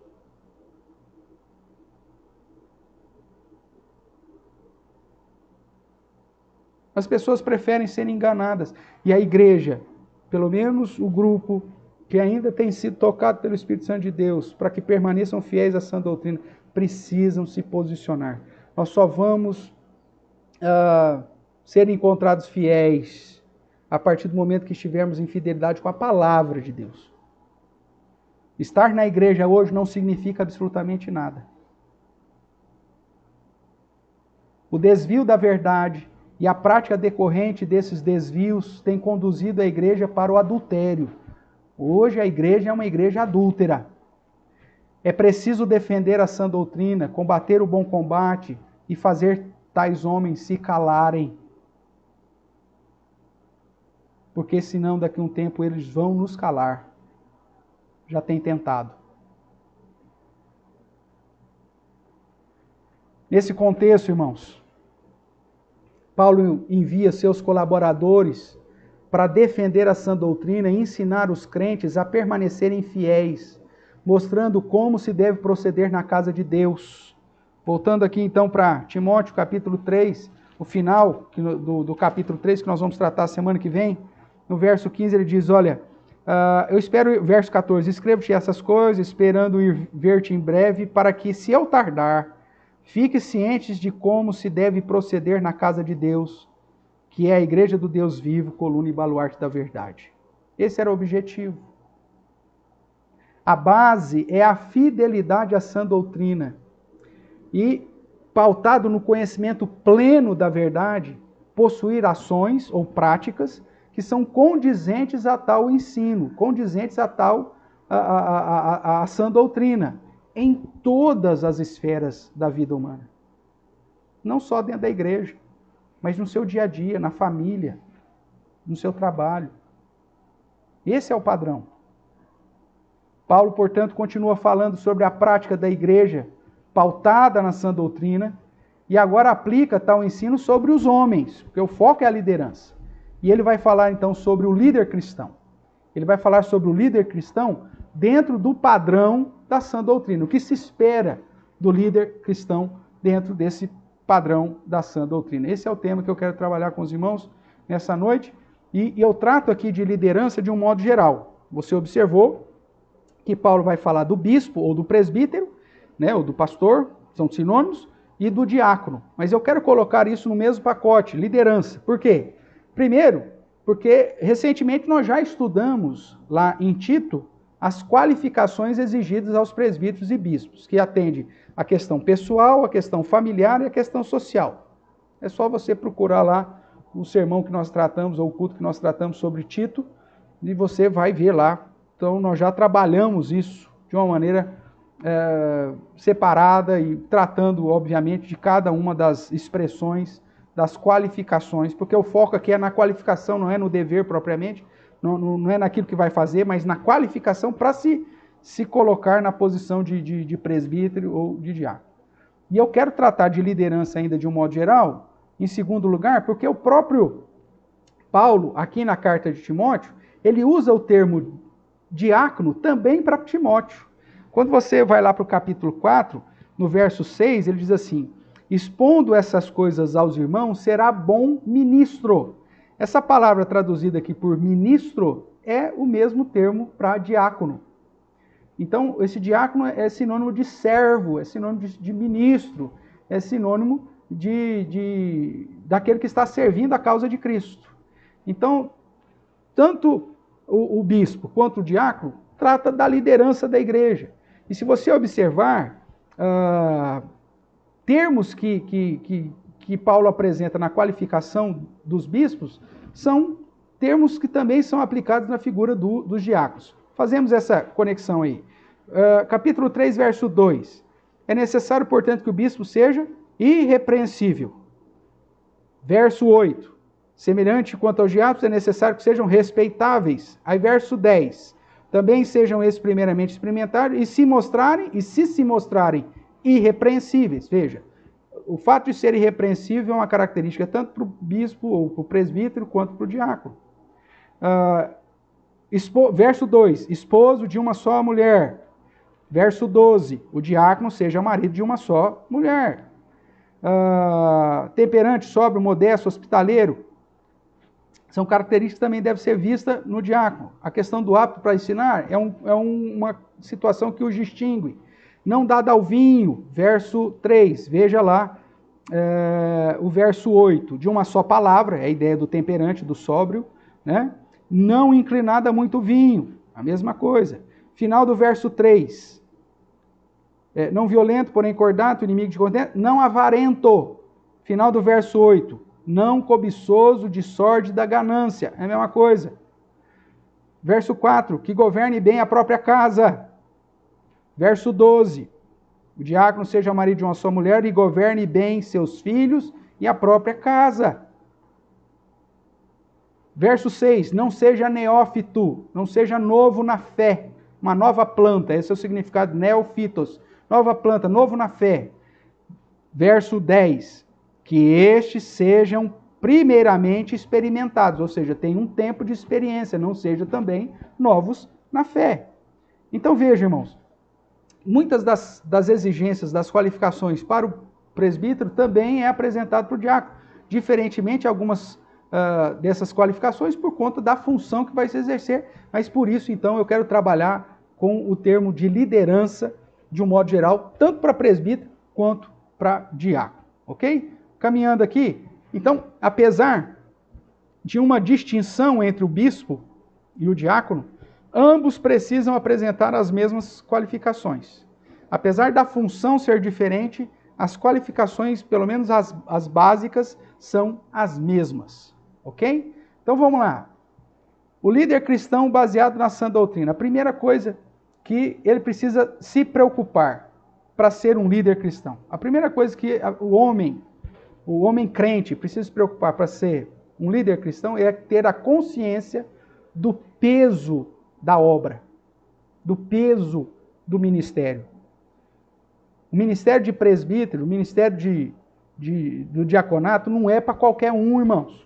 As pessoas preferem ser enganadas. E a igreja, pelo menos o grupo que ainda tem sido tocado pelo Espírito Santo de Deus, para que permaneçam fiéis à sã doutrina, precisam se posicionar. Nós só vamos ser encontrados fiéis a partir do momento que estivermos em fidelidade com a palavra de Deus. Estar na igreja hoje não significa absolutamente nada. O desvio da verdade e a prática decorrente desses desvios tem conduzido a igreja para o adultério. Hoje a igreja é uma igreja adúltera. É preciso defender a sã doutrina, combater o bom combate e fazer tais homens se calarem. Porque senão daqui a um tempo eles vão nos calar. Já tem tentado. Nesse contexto, irmãos, Paulo envia seus colaboradores para defender a sã doutrina e ensinar os crentes a permanecerem fiéis, mostrando como se deve proceder na casa de Deus. Voltando aqui então para Timóteo capítulo 3, o final do capítulo 3, que nós vamos tratar semana que vem, no verso 15 ele diz, olha, eu espero, verso 14, escrevo-te essas coisas, esperando ir ver-te em breve, para que, se eu tardar, fique cientes de como se deve proceder na casa de Deus, que é a igreja do Deus vivo, coluna e baluarte da verdade. Esse era o objetivo. A base é a fidelidade à sã doutrina. E, pautado no conhecimento pleno da verdade, possuir ações ou práticas que são condizentes a tal ensino, condizentes a tal a sã doutrina, em todas as esferas da vida humana. Não só dentro da igreja, mas no seu dia a dia, na família, no seu trabalho. Esse é o padrão. Paulo, portanto, continua falando sobre a prática da igreja, pautada na sã doutrina, e agora aplica tal ensino sobre os homens, porque o foco é a liderança. E ele vai falar então sobre o líder cristão. Ele vai falar sobre o líder cristão dentro do padrão da sã doutrina. O que se espera do líder cristão dentro desse padrão da sã doutrina. Esse é o tema que eu quero trabalhar com os irmãos nessa noite. E eu trato aqui de liderança de um modo geral. Você observou que Paulo vai falar do bispo ou do presbítero, né, ou do pastor, são sinônimos, e do diácono. Mas eu quero colocar isso no mesmo pacote, liderança. Por quê? Primeiro, porque recentemente nós já estudamos lá em Tito as qualificações exigidas aos presbíteros e bispos, que atende a questão pessoal, a questão familiar e a questão social. É só você procurar lá o sermão que nós tratamos, ou o culto que nós tratamos sobre Tito, e você vai ver lá. Então nós já trabalhamos isso de uma maneira separada e tratando, obviamente, de cada uma das expressões, das qualificações, porque o foco aqui é na qualificação, não é no dever propriamente, não é naquilo que vai fazer, mas na qualificação para se colocar na posição de presbítero ou de diácono. E eu quero tratar de liderança ainda de um modo geral, em segundo lugar, porque o próprio Paulo, aqui na carta de Timóteo, ele usa o termo diácono também para Timóteo. Quando você vai lá para o capítulo 4, no verso 6, ele diz assim, expondo essas coisas aos irmãos, será bom ministro. Essa palavra traduzida aqui por ministro é o mesmo termo para diácono. Então, esse diácono é sinônimo de servo, é sinônimo de ministro, é sinônimo daquele que está servindo a causa de Cristo. Então, tanto o bispo quanto o diácono trata da liderança da igreja. E se você observar, termos que Paulo apresenta na qualificação dos bispos são termos que também são aplicados na figura dos diáconos. Fazemos essa conexão aí. Capítulo 3, verso 2. É necessário, portanto, que o bispo seja irrepreensível. Verso 8. Semelhante quanto aos diáconos, é necessário que sejam respeitáveis. Aí, verso 10. Também sejam esses primeiramente experimentados e se mostrarem irrepreensíveis. Veja, o fato de ser irrepreensível é uma característica tanto para o bispo ou para o presbítero quanto para o diácono. Verso 2, esposo de uma só mulher. Verso 12, o diácono seja marido de uma só mulher. Temperante, sóbrio, modesto, hospitaleiro. São características que também devem ser vistas no diácono. A questão do apto para ensinar é uma situação que os distingue. Não dado ao vinho, verso 3, veja lá o verso 8, de uma só palavra, é a ideia do temperante, do sóbrio, né? Não inclinado a muito vinho, a mesma coisa. Final do verso 3, não violento, porém cordato, inimigo de contento, não avarento. Final do verso 8, não cobiçoso de sorte da ganância, é a mesma coisa. Verso 4, que governe bem a própria casa. Verso 12, o diácono seja marido de uma só mulher e governe bem seus filhos e a própria casa. Verso 6, não seja neófito, não seja novo na fé, uma nova planta, esse é o significado neófitos, nova planta, novo na fé. Verso 10, que estes sejam primeiramente experimentados, ou seja, tem um tempo de experiência, não sejam também novos na fé. Então veja, irmãos, muitas das exigências, das qualificações para o presbítero também é apresentado para o diácono, diferentemente algumas dessas qualificações por conta da função que vai se exercer, mas por isso então eu quero trabalhar com o termo de liderança de um modo geral, tanto para presbítero quanto para diácono, ok? Caminhando aqui, então, apesar de uma distinção entre o bispo e o diácono, ambos precisam apresentar as mesmas qualificações. Apesar da função ser diferente, as qualificações, pelo menos as básicas, são as mesmas. Ok? Então vamos lá. O líder cristão baseado na sã doutrina. A primeira coisa que ele precisa se preocupar para ser um líder cristão. A primeira coisa que o homem crente precisa se preocupar para ser um líder cristão é ter a consciência do peso da obra, do peso do ministério. O ministério de presbítero, o ministério do diaconato não é para qualquer um, irmãos.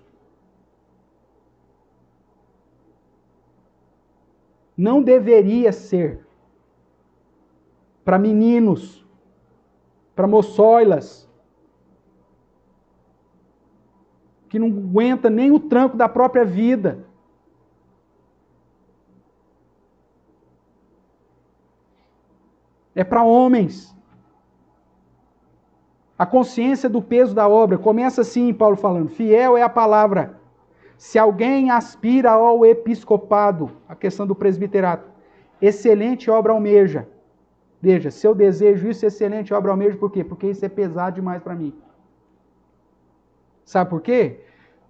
Não deveria ser para meninos, para moçoilas, que não aguenta nem o tranco da própria vida. É para homens. A consciência do peso da obra começa assim, Paulo falando, fiel é a palavra. Se alguém aspira ao episcopado, a questão do presbiterato, excelente obra almeja. Veja, se eu desejo isso, excelente obra almeja, por quê? Porque isso é pesado demais para mim. Sabe por quê?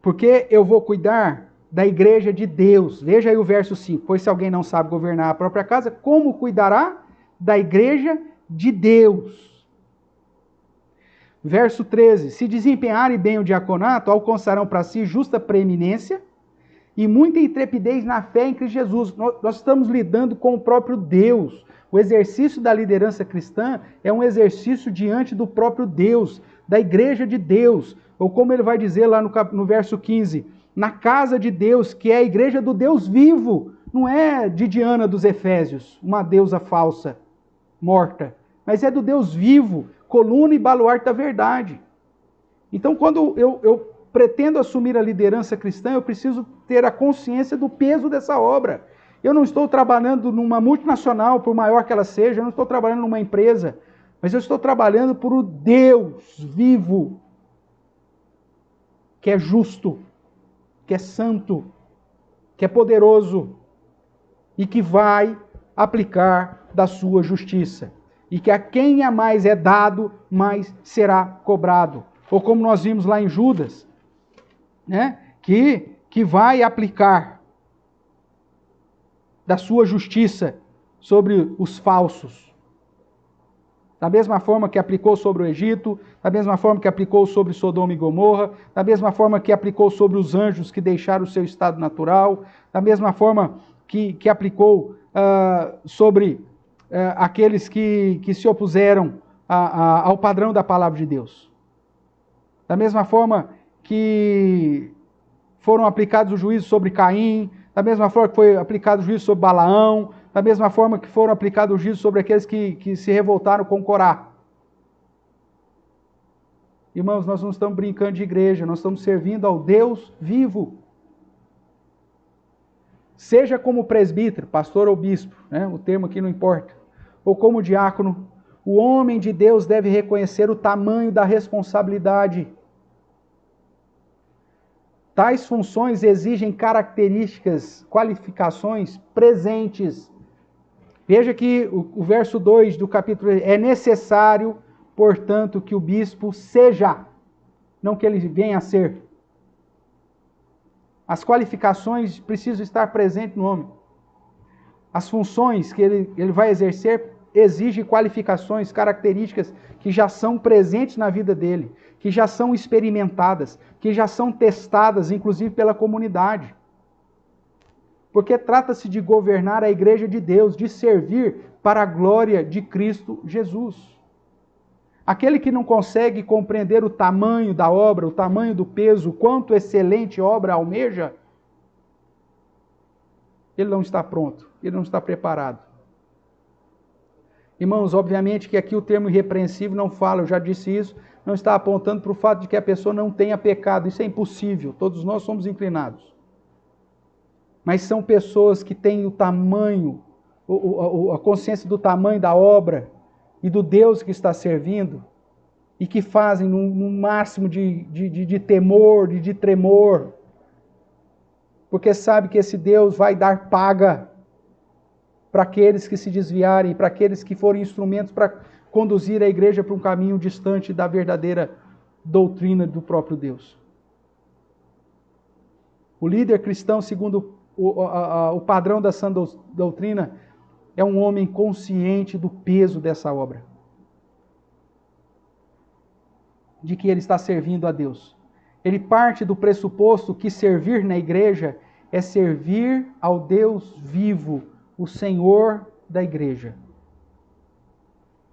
Porque eu vou cuidar da igreja de Deus. Veja aí o verso 5. Pois se alguém não sabe governar a própria casa, como cuidará da igreja de Deus? Verso 13, se desempenharem bem o diaconato, alcançarão para si justa preeminência e muita intrepidez na fé em Cristo Jesus. Nós estamos lidando com o próprio Deus. O exercício da liderança cristã é um exercício diante do próprio Deus, da igreja de Deus. Ou como ele vai dizer lá no verso 15, na casa de Deus, que é a igreja do Deus vivo. Não é de Diana dos Efésios, uma deusa falsa, morta, mas é do Deus vivo, coluna e baluarte da verdade. Então, quando eu pretendo assumir a liderança cristã, eu preciso ter a consciência do peso dessa obra. Eu não estou trabalhando numa multinacional, por maior que ela seja, eu não estou trabalhando numa empresa, mas eu estou trabalhando por o Deus vivo, que é justo, que é santo, que é poderoso e que vai aplicar da sua justiça. E que a quem a mais é dado, mais será cobrado. Ou como nós vimos lá em Judas, né? Que vai aplicar da sua justiça sobre os falsos. Da mesma forma que aplicou sobre o Egito, da mesma forma que aplicou sobre Sodoma e Gomorra, da mesma forma que aplicou sobre os anjos que deixaram o seu estado natural, da mesma forma que aplicou sobre aqueles que se opuseram ao padrão da palavra de Deus. Da mesma forma que foram aplicados os juízos sobre Caim, da mesma forma que foi aplicado o juízo sobre Balaão, da mesma forma que foram aplicados os juízos sobre aqueles que se revoltaram com Corá. Irmãos, nós não estamos brincando de igreja, nós estamos servindo ao Deus vivo. Seja como presbítero, pastor ou bispo, né? O termo aqui não importa, ou como diácono, o homem de Deus deve reconhecer o tamanho da responsabilidade. Tais funções exigem características, qualificações presentes. Veja que o verso 2 do capítulo é necessário, portanto, que o bispo seja, não que ele venha a ser. As qualificações precisam estar presentes no homem. As funções que ele vai exercer exigem qualificações, características que já são presentes na vida dele, que já são experimentadas, que já são testadas, inclusive pela comunidade. Porque trata-se de governar a igreja de Deus, de servir para a glória de Cristo Jesus. Aquele que não consegue compreender o tamanho da obra, o tamanho do peso, quanto excelente obra almeja, ele não está pronto, ele não está preparado. Irmãos, obviamente que aqui o termo irrepreensível não fala, eu já disse isso, não está apontando para o fato de que a pessoa não tenha pecado, isso é impossível, todos nós somos inclinados. Mas são pessoas que têm o tamanho, a consciência do tamanho da obra e do Deus que está servindo, e que fazem no máximo de temor, de tremor, porque sabe que esse Deus vai dar paga para aqueles que se desviarem, para aqueles que forem instrumentos para conduzir a igreja para um caminho distante da verdadeira doutrina do próprio Deus. O líder cristão, segundo o padrão da sã doutrina, é um homem consciente do peso dessa obra, de que ele está servindo a Deus. Ele parte do pressuposto que servir na igreja é servir ao Deus vivo, o Senhor da igreja.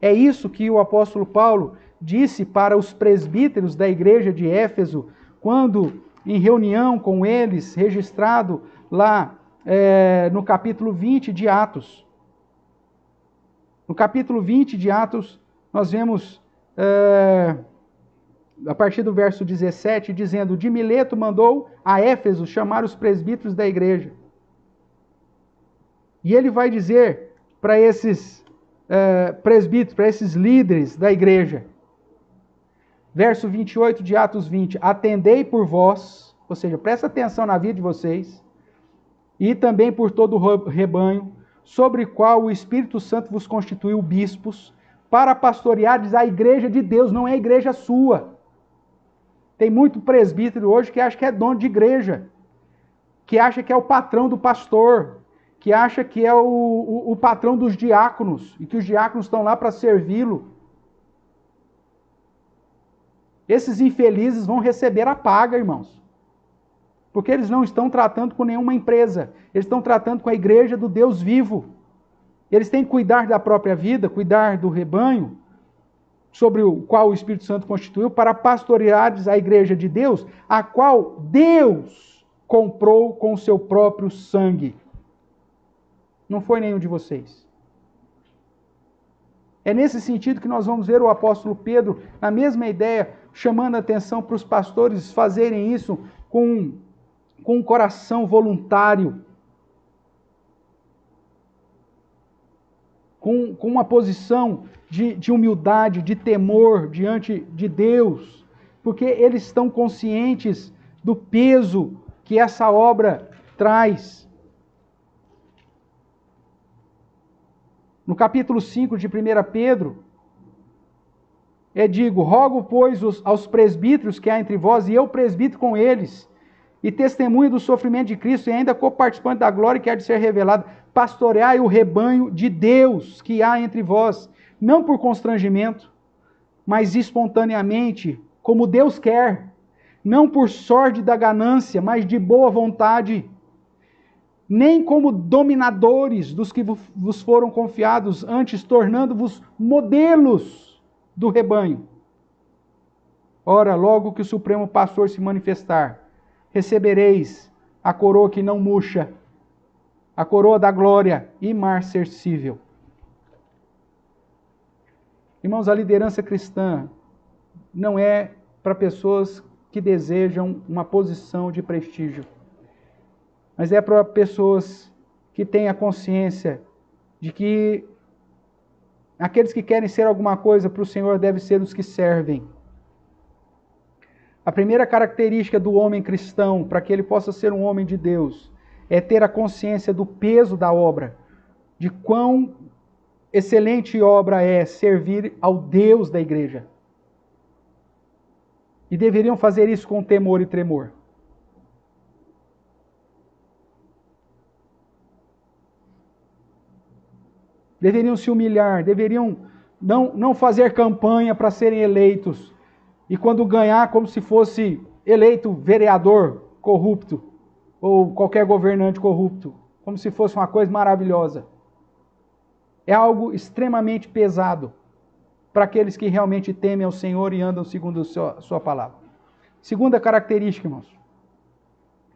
É isso que o apóstolo Paulo disse para os presbíteros da igreja de Éfeso, quando, em reunião com eles, registrado lá no capítulo 20 de Atos. No capítulo 20 de Atos, nós vemos, a partir do verso 17, dizendo: de Mileto mandou a Éfeso chamar os presbíteros da igreja. E ele vai dizer para esses presbíteros, para esses líderes da igreja, verso 28 de Atos 20, atendei por vós, ou seja, presta atenção na vida de vocês, e também por todo o rebanho, sobre o qual o Espírito Santo vos constituiu bispos, para pastoreares a igreja de Deus, não é a igreja sua. Tem muito presbítero hoje que acha que é dono de igreja, que acha que é o patrão do pastor, que acha que é o patrão dos diáconos, e que os diáconos estão lá para servi-lo. Esses infelizes vão receber a paga, irmãos. Porque eles não estão tratando com nenhuma empresa, eles estão tratando com a igreja do Deus vivo. Eles têm que cuidar da própria vida, cuidar do rebanho, sobre o qual o Espírito Santo constituiu, para pastoreares a igreja de Deus, a qual Deus comprou com o seu próprio sangue. Não foi nenhum de vocês. É nesse sentido que nós vamos ver o apóstolo Pedro, na mesma ideia, chamando a atenção para os pastores fazerem isso com um coração voluntário. com uma posição de humildade, de temor diante de Deus, porque eles estão conscientes do peso que essa obra traz. No capítulo 5 de 1 Pedro, digo, rogo, pois, aos presbíteros que há entre vós, e eu presbítero com eles, e testemunho do sofrimento de Cristo, e ainda coparticipante da glória que há de ser revelada, pastoreai o rebanho de Deus que há entre vós, não por constrangimento, mas espontaneamente, como Deus quer, não por sorte da ganância, mas de boa vontade, nem como dominadores dos que vos foram confiados, antes tornando-vos modelos do rebanho. Ora, logo que o Supremo Pastor se manifestar, recebereis a coroa que não murcha, a coroa da glória imarcessível. Irmãos, a liderança cristã não é para pessoas que desejam uma posição de prestígio, mas é para pessoas que têm a consciência de que aqueles que querem ser alguma coisa para o Senhor devem ser os que servem. A primeira característica do homem cristão, para que ele possa ser um homem de Deus, é ter a consciência do peso da obra, de quão excelente obra é servir ao Deus da igreja. E deveriam fazer isso com temor e tremor. Deveriam se humilhar, deveriam não fazer campanha para serem eleitos. E quando ganhar, como se fosse eleito vereador corrupto, ou qualquer governante corrupto, como se fosse uma coisa maravilhosa. É algo extremamente pesado para aqueles que realmente temem ao Senhor e andam segundo a sua palavra. Segunda característica, irmãos,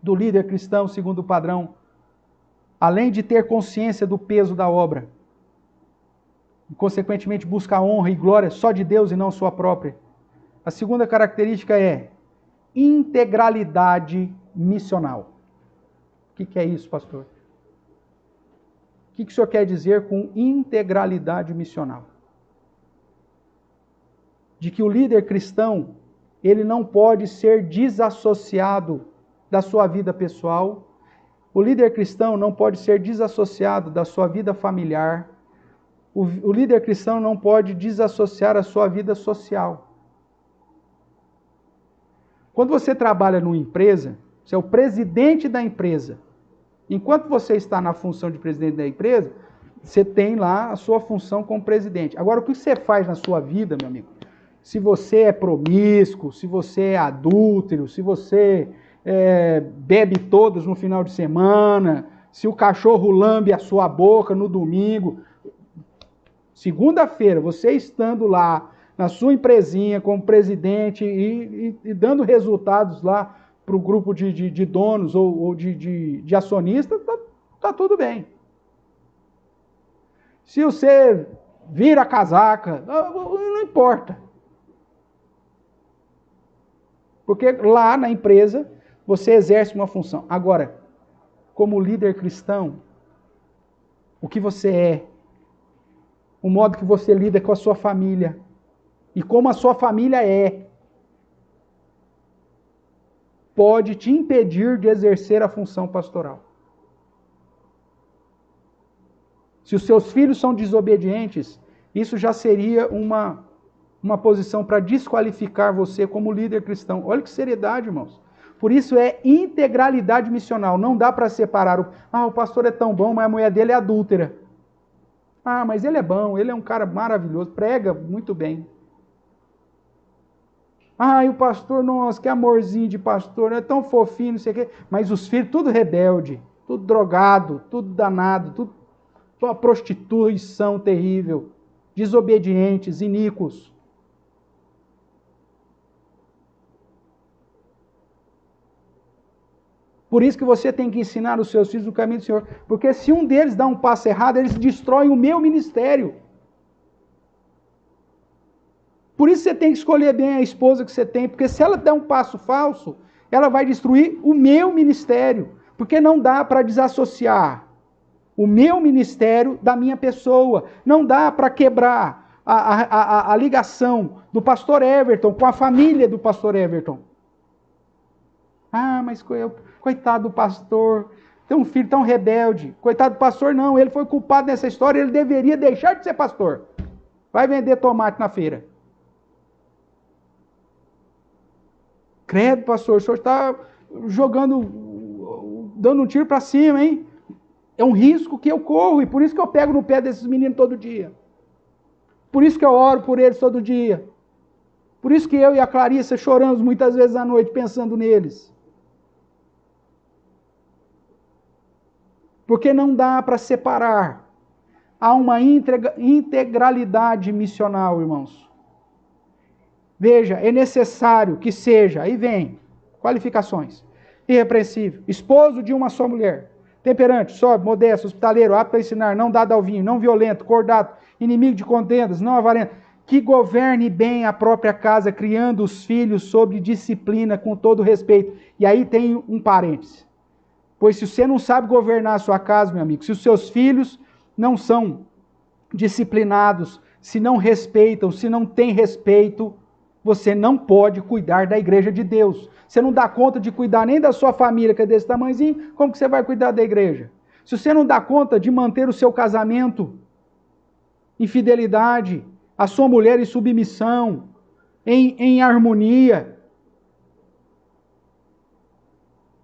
do líder cristão segundo o padrão, além de ter consciência do peso da obra, e consequentemente buscar honra e glória só de Deus e não sua própria, a segunda característica é integralidade missional. O que é isso, pastor? O que o senhor quer dizer com integralidade missional? De que o líder cristão, ele não pode ser desassociado da sua vida pessoal, o líder cristão não pode ser desassociado da sua vida familiar, o líder cristão não pode desassociar a sua vida social. Quando você trabalha numa empresa, você é o presidente da empresa. Enquanto você está na função de presidente da empresa, você tem lá a sua função como presidente. Agora, o que você faz na sua vida, meu amigo? Se você é promíscuo, se você é adúltero, se você bebe todas no final de semana, se o cachorro lambe a sua boca no domingo, segunda-feira, você estando lá na sua empresinha como presidente e dando resultados lá para o grupo de donos ou de acionistas, tá tudo bem. Se você vira a casaca, não importa. Porque lá na empresa você exerce uma função. Agora, como líder cristão, o que você é, o modo que você lida com a sua família e como a sua família pode te impedir de exercer a função pastoral. Se os seus filhos são desobedientes, isso já seria uma posição para desqualificar você como líder cristão. Olha que seriedade, irmãos. Por isso é integralidade missional. Não dá para separar o pastor é tão bom, mas a mulher dele é adúltera. Mas ele é bom, ele é um cara maravilhoso, prega muito bem. E o pastor, nossa, que amorzinho de pastor, é tão fofinho, não sei o quê. Mas os filhos, tudo rebelde, tudo drogado, tudo danado, tudo uma prostituição terrível, desobedientes, iníquos. Por isso que você tem que ensinar os seus filhos no caminho do Senhor. Porque se um deles dá um passo errado, eles destroem o meu ministério. Por isso você tem que escolher bem a esposa que você tem. Porque se ela der um passo falso, ela vai destruir o meu ministério. Porque não dá para desassociar o meu ministério da minha pessoa. Não dá para quebrar a ligação do pastor Everton com a família do pastor Everton. Ah, mas coitado do pastor, tem um filho tão rebelde. Coitado do pastor, não, ele foi culpado nessa história, ele deveria deixar de ser pastor. Vai vender tomate na feira. Credo, pastor, o senhor está dando um tiro para cima, hein? É um risco que eu corro, e por isso que eu pego no pé desses meninos todo dia. Por isso que eu oro por eles todo dia. Por isso que eu e a Clarissa choramos muitas vezes à noite pensando neles. Porque não dá para separar. Há uma integralidade missional, irmãos. Veja, é necessário que seja, aí vem, qualificações. Irrepreensível, esposo de uma só mulher, temperante, sóbrio, modesto, hospitaleiro, apto a ensinar, não dado ao vinho, não violento, cordato, inimigo de contendas, não avarento, que governe bem a própria casa, criando os filhos sob disciplina, com todo respeito. E aí tem um parêntese. Pois se você não sabe governar a sua casa, meu amigo, se os seus filhos não são disciplinados, se não respeitam, se não têm respeito, você não pode cuidar da igreja de Deus. Você não dá conta de cuidar nem da sua família, que é desse tamanhozinho, como que você vai cuidar da igreja? Se você não dá conta de manter o seu casamento em fidelidade, a sua mulher em submissão, em harmonia,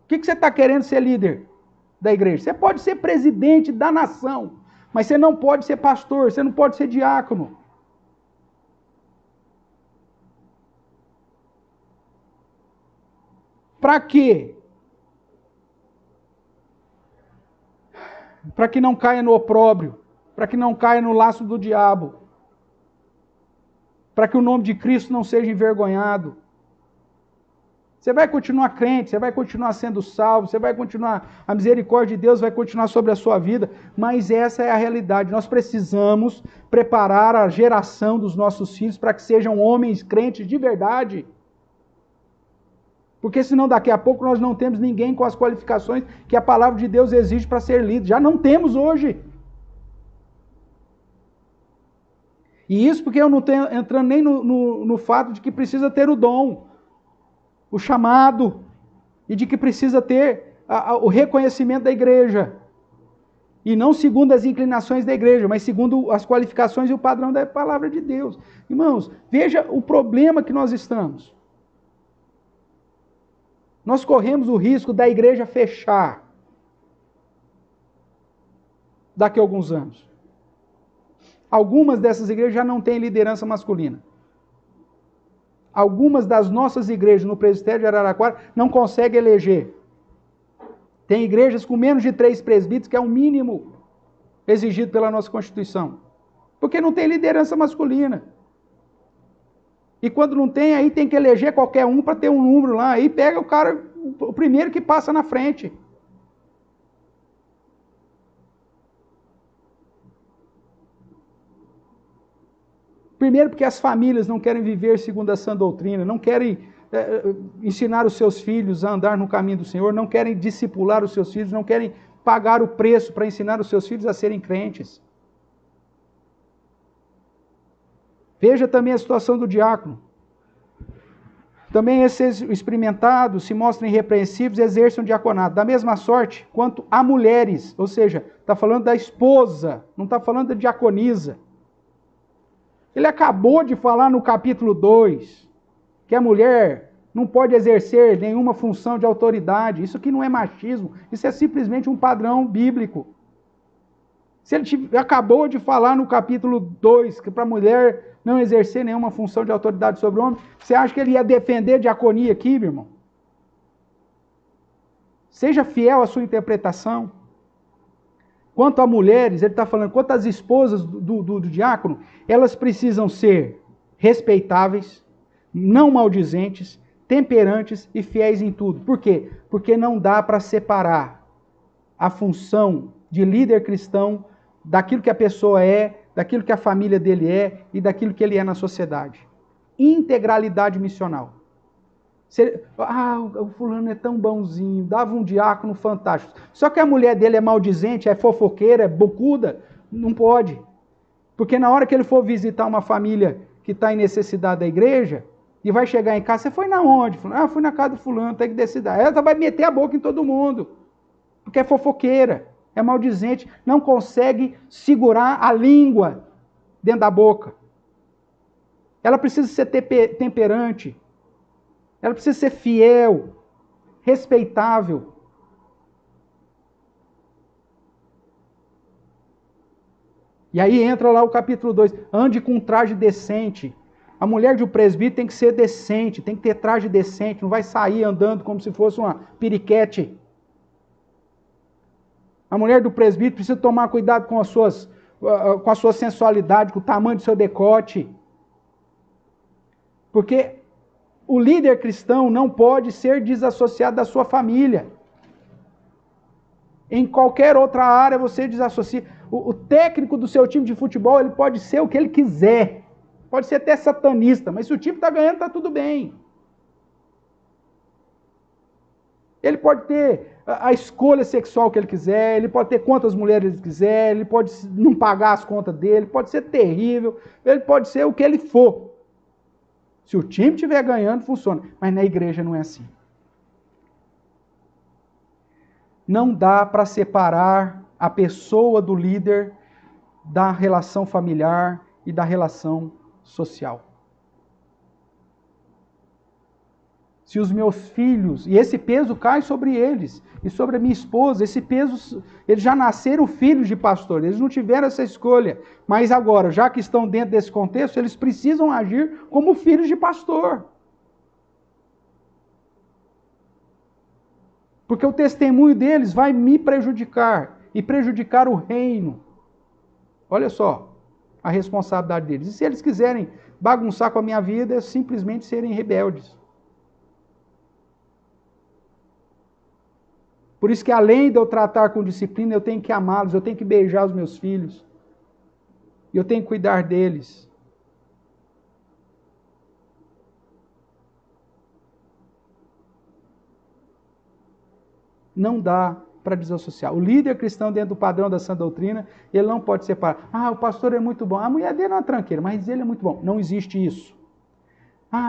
o que você está querendo ser líder da igreja? Você pode ser presidente da nação, mas você não pode ser pastor, você não pode ser diácono. Para quê? Para que não caia no opróbrio, para que não caia no laço do diabo, para que o nome de Cristo não seja envergonhado. Você vai continuar crente, você vai continuar sendo salvo, você vai continuar, a misericórdia de Deus vai continuar sobre a sua vida, mas essa é a realidade. Nós precisamos preparar a geração dos nossos filhos para que sejam homens crentes de verdade. Porque senão daqui a pouco nós não temos ninguém com as qualificações que a palavra de Deus exige para ser lido. Já não temos hoje. E isso porque eu não estou entrando nem no fato de que precisa ter o dom, o chamado, e de que precisa ter o reconhecimento da igreja. E não segundo as inclinações da igreja, mas segundo as qualificações e o padrão da palavra de Deus. Irmãos, veja o problema que nós estamos. Nós corremos o risco da igreja fechar daqui a alguns anos. Algumas dessas igrejas já não têm liderança masculina. Algumas das nossas igrejas no presbitério de Araraquara não conseguem eleger. Tem igrejas com menos de 3 presbíteros, que é o mínimo exigido pela nossa Constituição. Porque não tem liderança masculina. E quando não tem, aí tem que eleger qualquer um para ter um número lá. Aí pega o cara, o primeiro que passa na frente. Primeiro porque as famílias não querem viver segundo a sã doutrina, não querem ensinar os seus filhos a andar no caminho do Senhor, não querem discipular os seus filhos, não querem pagar o preço para ensinar os seus filhos a serem crentes. Veja também a situação do diácono. Também esses experimentados se mostrem irrepreensíveis e exerçam o diaconato. Da mesma sorte quanto a mulheres, ou seja, está falando da esposa, não está falando da diaconisa. Ele acabou de falar no capítulo 2 que a mulher não pode exercer nenhuma função de autoridade. Isso aqui não é machismo, isso é simplesmente um padrão bíblico. Se ele acabou de falar no capítulo 2 que para a mulher não exercer nenhuma função de autoridade sobre o homem, você acha que ele ia defender a diaconia aqui, meu irmão? Seja fiel à sua interpretação. Quanto a mulheres, ele está falando, quanto às esposas do diácono, elas precisam ser respeitáveis, não maldizentes, temperantes e fiéis em tudo. Por quê? Porque não dá para separar a função de líder cristão daquilo que a pessoa é, daquilo que a família dele é e daquilo que ele é na sociedade. Integralidade missional. O fulano é tão bonzinho, dava um diácono fantástico. Só que a mulher dele é maldizente, é fofoqueira, é bocuda, não pode. Porque na hora que ele for visitar uma família que está em necessidade da igreja, e vai chegar em casa, você foi na onde? Fui na casa do fulano, tem que decidir. Ela vai meter a boca em todo mundo. Porque é fofoqueira, é maldizente, não consegue segurar a língua dentro da boca. Ela precisa ser temperante. Ela precisa ser fiel, respeitável. E aí entra lá o capítulo 2. Ande com um traje decente. A mulher de um presbítero tem que ser decente, tem que ter traje decente, não vai sair andando como se fosse uma periquete. A mulher do presbítero precisa tomar cuidado com a sua sensualidade, com o tamanho do seu decote. Porque o líder cristão não pode ser desassociado da sua família. Em qualquer outra área você desassocia. O técnico do seu time de futebol, ele pode ser o que ele quiser. Pode ser até satanista, mas se o time está ganhando, está tudo bem. Ele pode ter a escolha sexual que ele quiser, ele pode ter quantas mulheres ele quiser, ele pode não pagar as contas dele, pode ser terrível, ele pode ser o que ele for. Se o time estiver ganhando, funciona. Mas na igreja não é assim. Não dá para separar a pessoa do líder da relação familiar e da relação social. Se os meus filhos, e esse peso cai sobre eles, e sobre a minha esposa, esse peso, eles já nasceram filhos de pastor, eles não tiveram essa escolha, mas agora, já que estão dentro desse contexto, eles precisam agir como filhos de pastor. Porque o testemunho deles vai me prejudicar, e prejudicar o reino. Olha só a responsabilidade deles. E se eles quiserem bagunçar com a minha vida, é simplesmente serem rebeldes. Por isso que além de eu tratar com disciplina, eu tenho que amá-los, eu tenho que beijar os meus filhos. Eu tenho que cuidar deles. Não dá para desassociar. O líder cristão dentro do padrão da sã doutrina, ele não pode separar. O pastor é muito bom. A mulher dele é uma tranqueira, mas ele é muito bom. Não existe isso.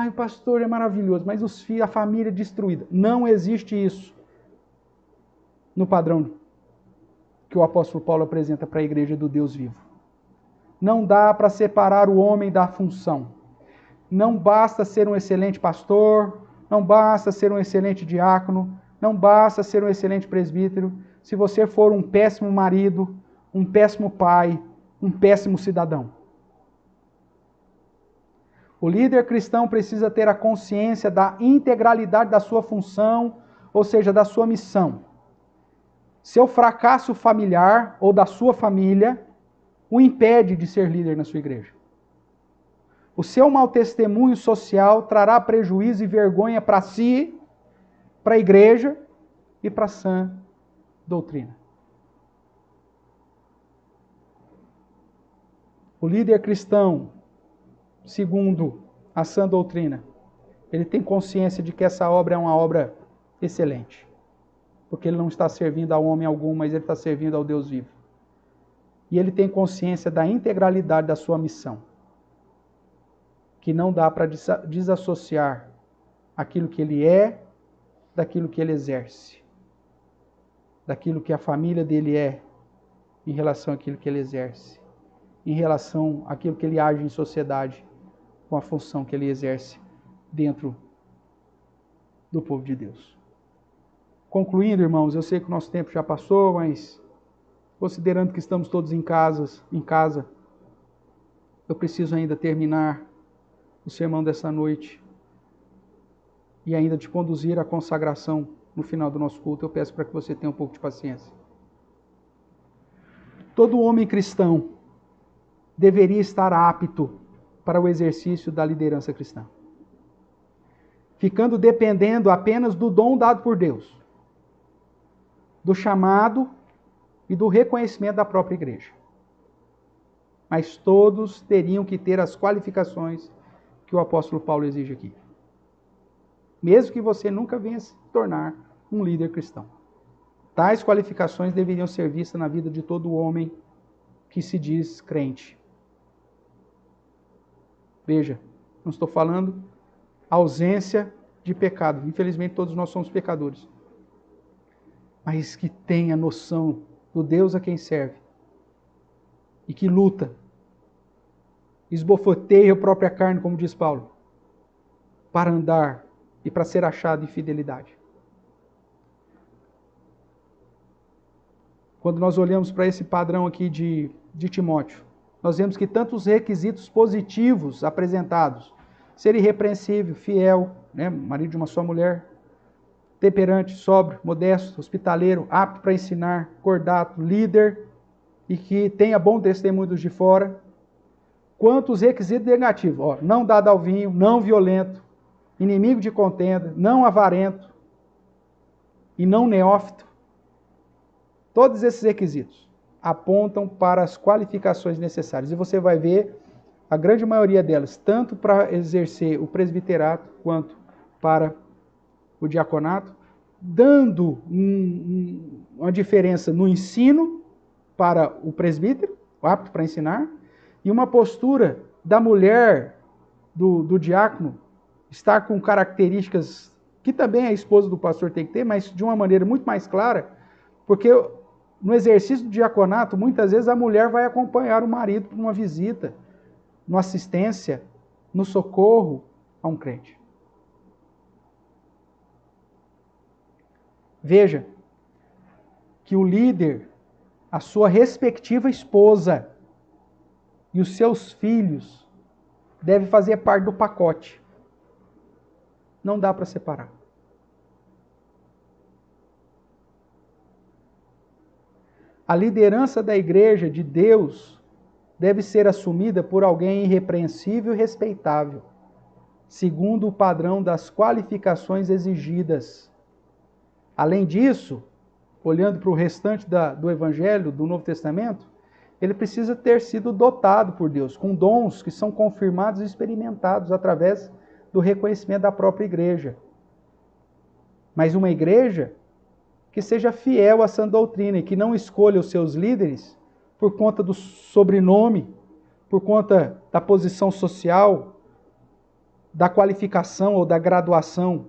O pastor é maravilhoso, mas os filhos, a família é destruída. Não existe isso no padrão que o apóstolo Paulo apresenta para a igreja do Deus vivo. Não dá para separar o homem da função. Não basta ser um excelente pastor, não basta ser um excelente diácono, não basta ser um excelente presbítero, se você for um péssimo marido, um péssimo pai, um péssimo cidadão. O líder cristão precisa ter a consciência da integralidade da sua função, ou seja, da sua missão. Seu fracasso familiar ou da sua família o impede de ser líder na sua igreja. O seu mau testemunho social trará prejuízo e vergonha para si, para a igreja e para a sã doutrina. O líder cristão, segundo a sã doutrina, ele tem consciência de que essa obra é uma obra excelente. Porque ele não está servindo a homem algum, mas ele está servindo ao Deus vivo. E ele tem consciência da integralidade da sua missão. Que não dá para desassociar aquilo que ele é daquilo que ele exerce. Daquilo que a família dele é em relação àquilo que ele exerce. Em relação àquilo que ele age em sociedade com a função que ele exerce dentro do povo de Deus. Concluindo, irmãos, eu sei que o nosso tempo já passou, mas considerando que estamos todos em casa, eu preciso ainda terminar o sermão dessa noite e ainda te conduzir à consagração no final do nosso culto. Eu peço para que você tenha um pouco de paciência. Todo homem cristão deveria estar apto para o exercício da liderança cristã, ficando dependendo apenas do dom dado por Deus, do chamado e do reconhecimento da própria igreja. Mas todos teriam que ter as qualificações que o apóstolo Paulo exige aqui. mesmo que você nunca venha se tornar um líder cristão. Tais qualificações deveriam ser vistas na vida de todo homem que se diz crente. Veja, não estou falando ausência de pecado. Infelizmente, todos nós somos pecadores. Mas que tenha noção do Deus a quem serve. E que luta. Esbofeteia a própria carne, como diz Paulo. Para andar e para ser achado em fidelidade. Quando nós olhamos para esse padrão aqui de Timóteo, nós vemos que tantos requisitos positivos apresentados, ser irrepreensível, fiel, marido de uma só mulher, temperante, sóbrio, modesto, hospitaleiro, apto para ensinar, cordato, líder e que tenha bom testemunho dos de fora, quanto os requisitos negativos, não dado ao vinho, não violento, inimigo de contenda, não avarento e não neófito. Todos esses requisitos apontam para as qualificações necessárias. E você vai ver a grande maioria delas, tanto para exercer o presbiterato quanto para o diaconato, dando uma diferença no ensino para o presbítero, apto para ensinar, e uma postura da mulher, do diácono, estar com características que também a esposa do pastor tem que ter, mas de uma maneira muito mais clara, porque no exercício do diaconato, muitas vezes a mulher vai acompanhar o marido para uma visita, numa assistência, no socorro a um crente. Veja que o líder, a sua respectiva esposa e os seus filhos devem fazer parte do pacote. Não dá para separar. A liderança da igreja de Deus deve ser assumida por alguém irrepreensível e respeitável, segundo o padrão das qualificações exigidas. Além disso, olhando para o restante do Evangelho, do Novo Testamento, ele precisa ter sido dotado por Deus, com dons que são confirmados e experimentados através do reconhecimento da própria igreja. Mas uma igreja que seja fiel à sã doutrina e que não escolha os seus líderes por conta do sobrenome, por conta da posição social, da qualificação ou da graduação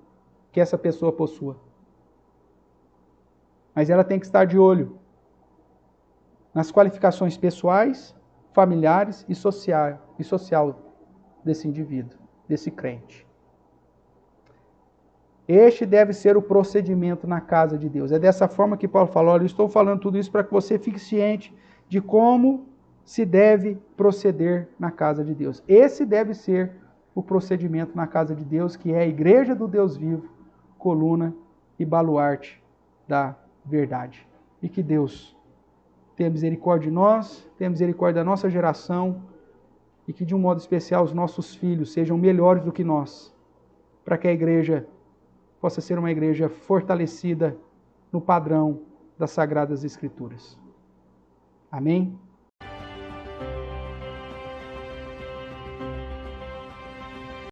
que essa pessoa possua. Mas ela tem que estar de olho nas qualificações pessoais, familiares e social desse indivíduo, desse crente. Este deve ser o procedimento na casa de Deus. É dessa forma que Paulo fala, olha, eu estou falando tudo isso para que você fique ciente de como se deve proceder na casa de Deus. Esse deve ser o procedimento na casa de Deus, que é a igreja do Deus vivo, coluna e baluarte da verdade. E que Deus tenha misericórdia de nós, tenha misericórdia da nossa geração, e que de um modo especial os nossos filhos sejam melhores do que nós, para que a igreja possa ser uma igreja fortalecida no padrão das Sagradas Escrituras. Amém?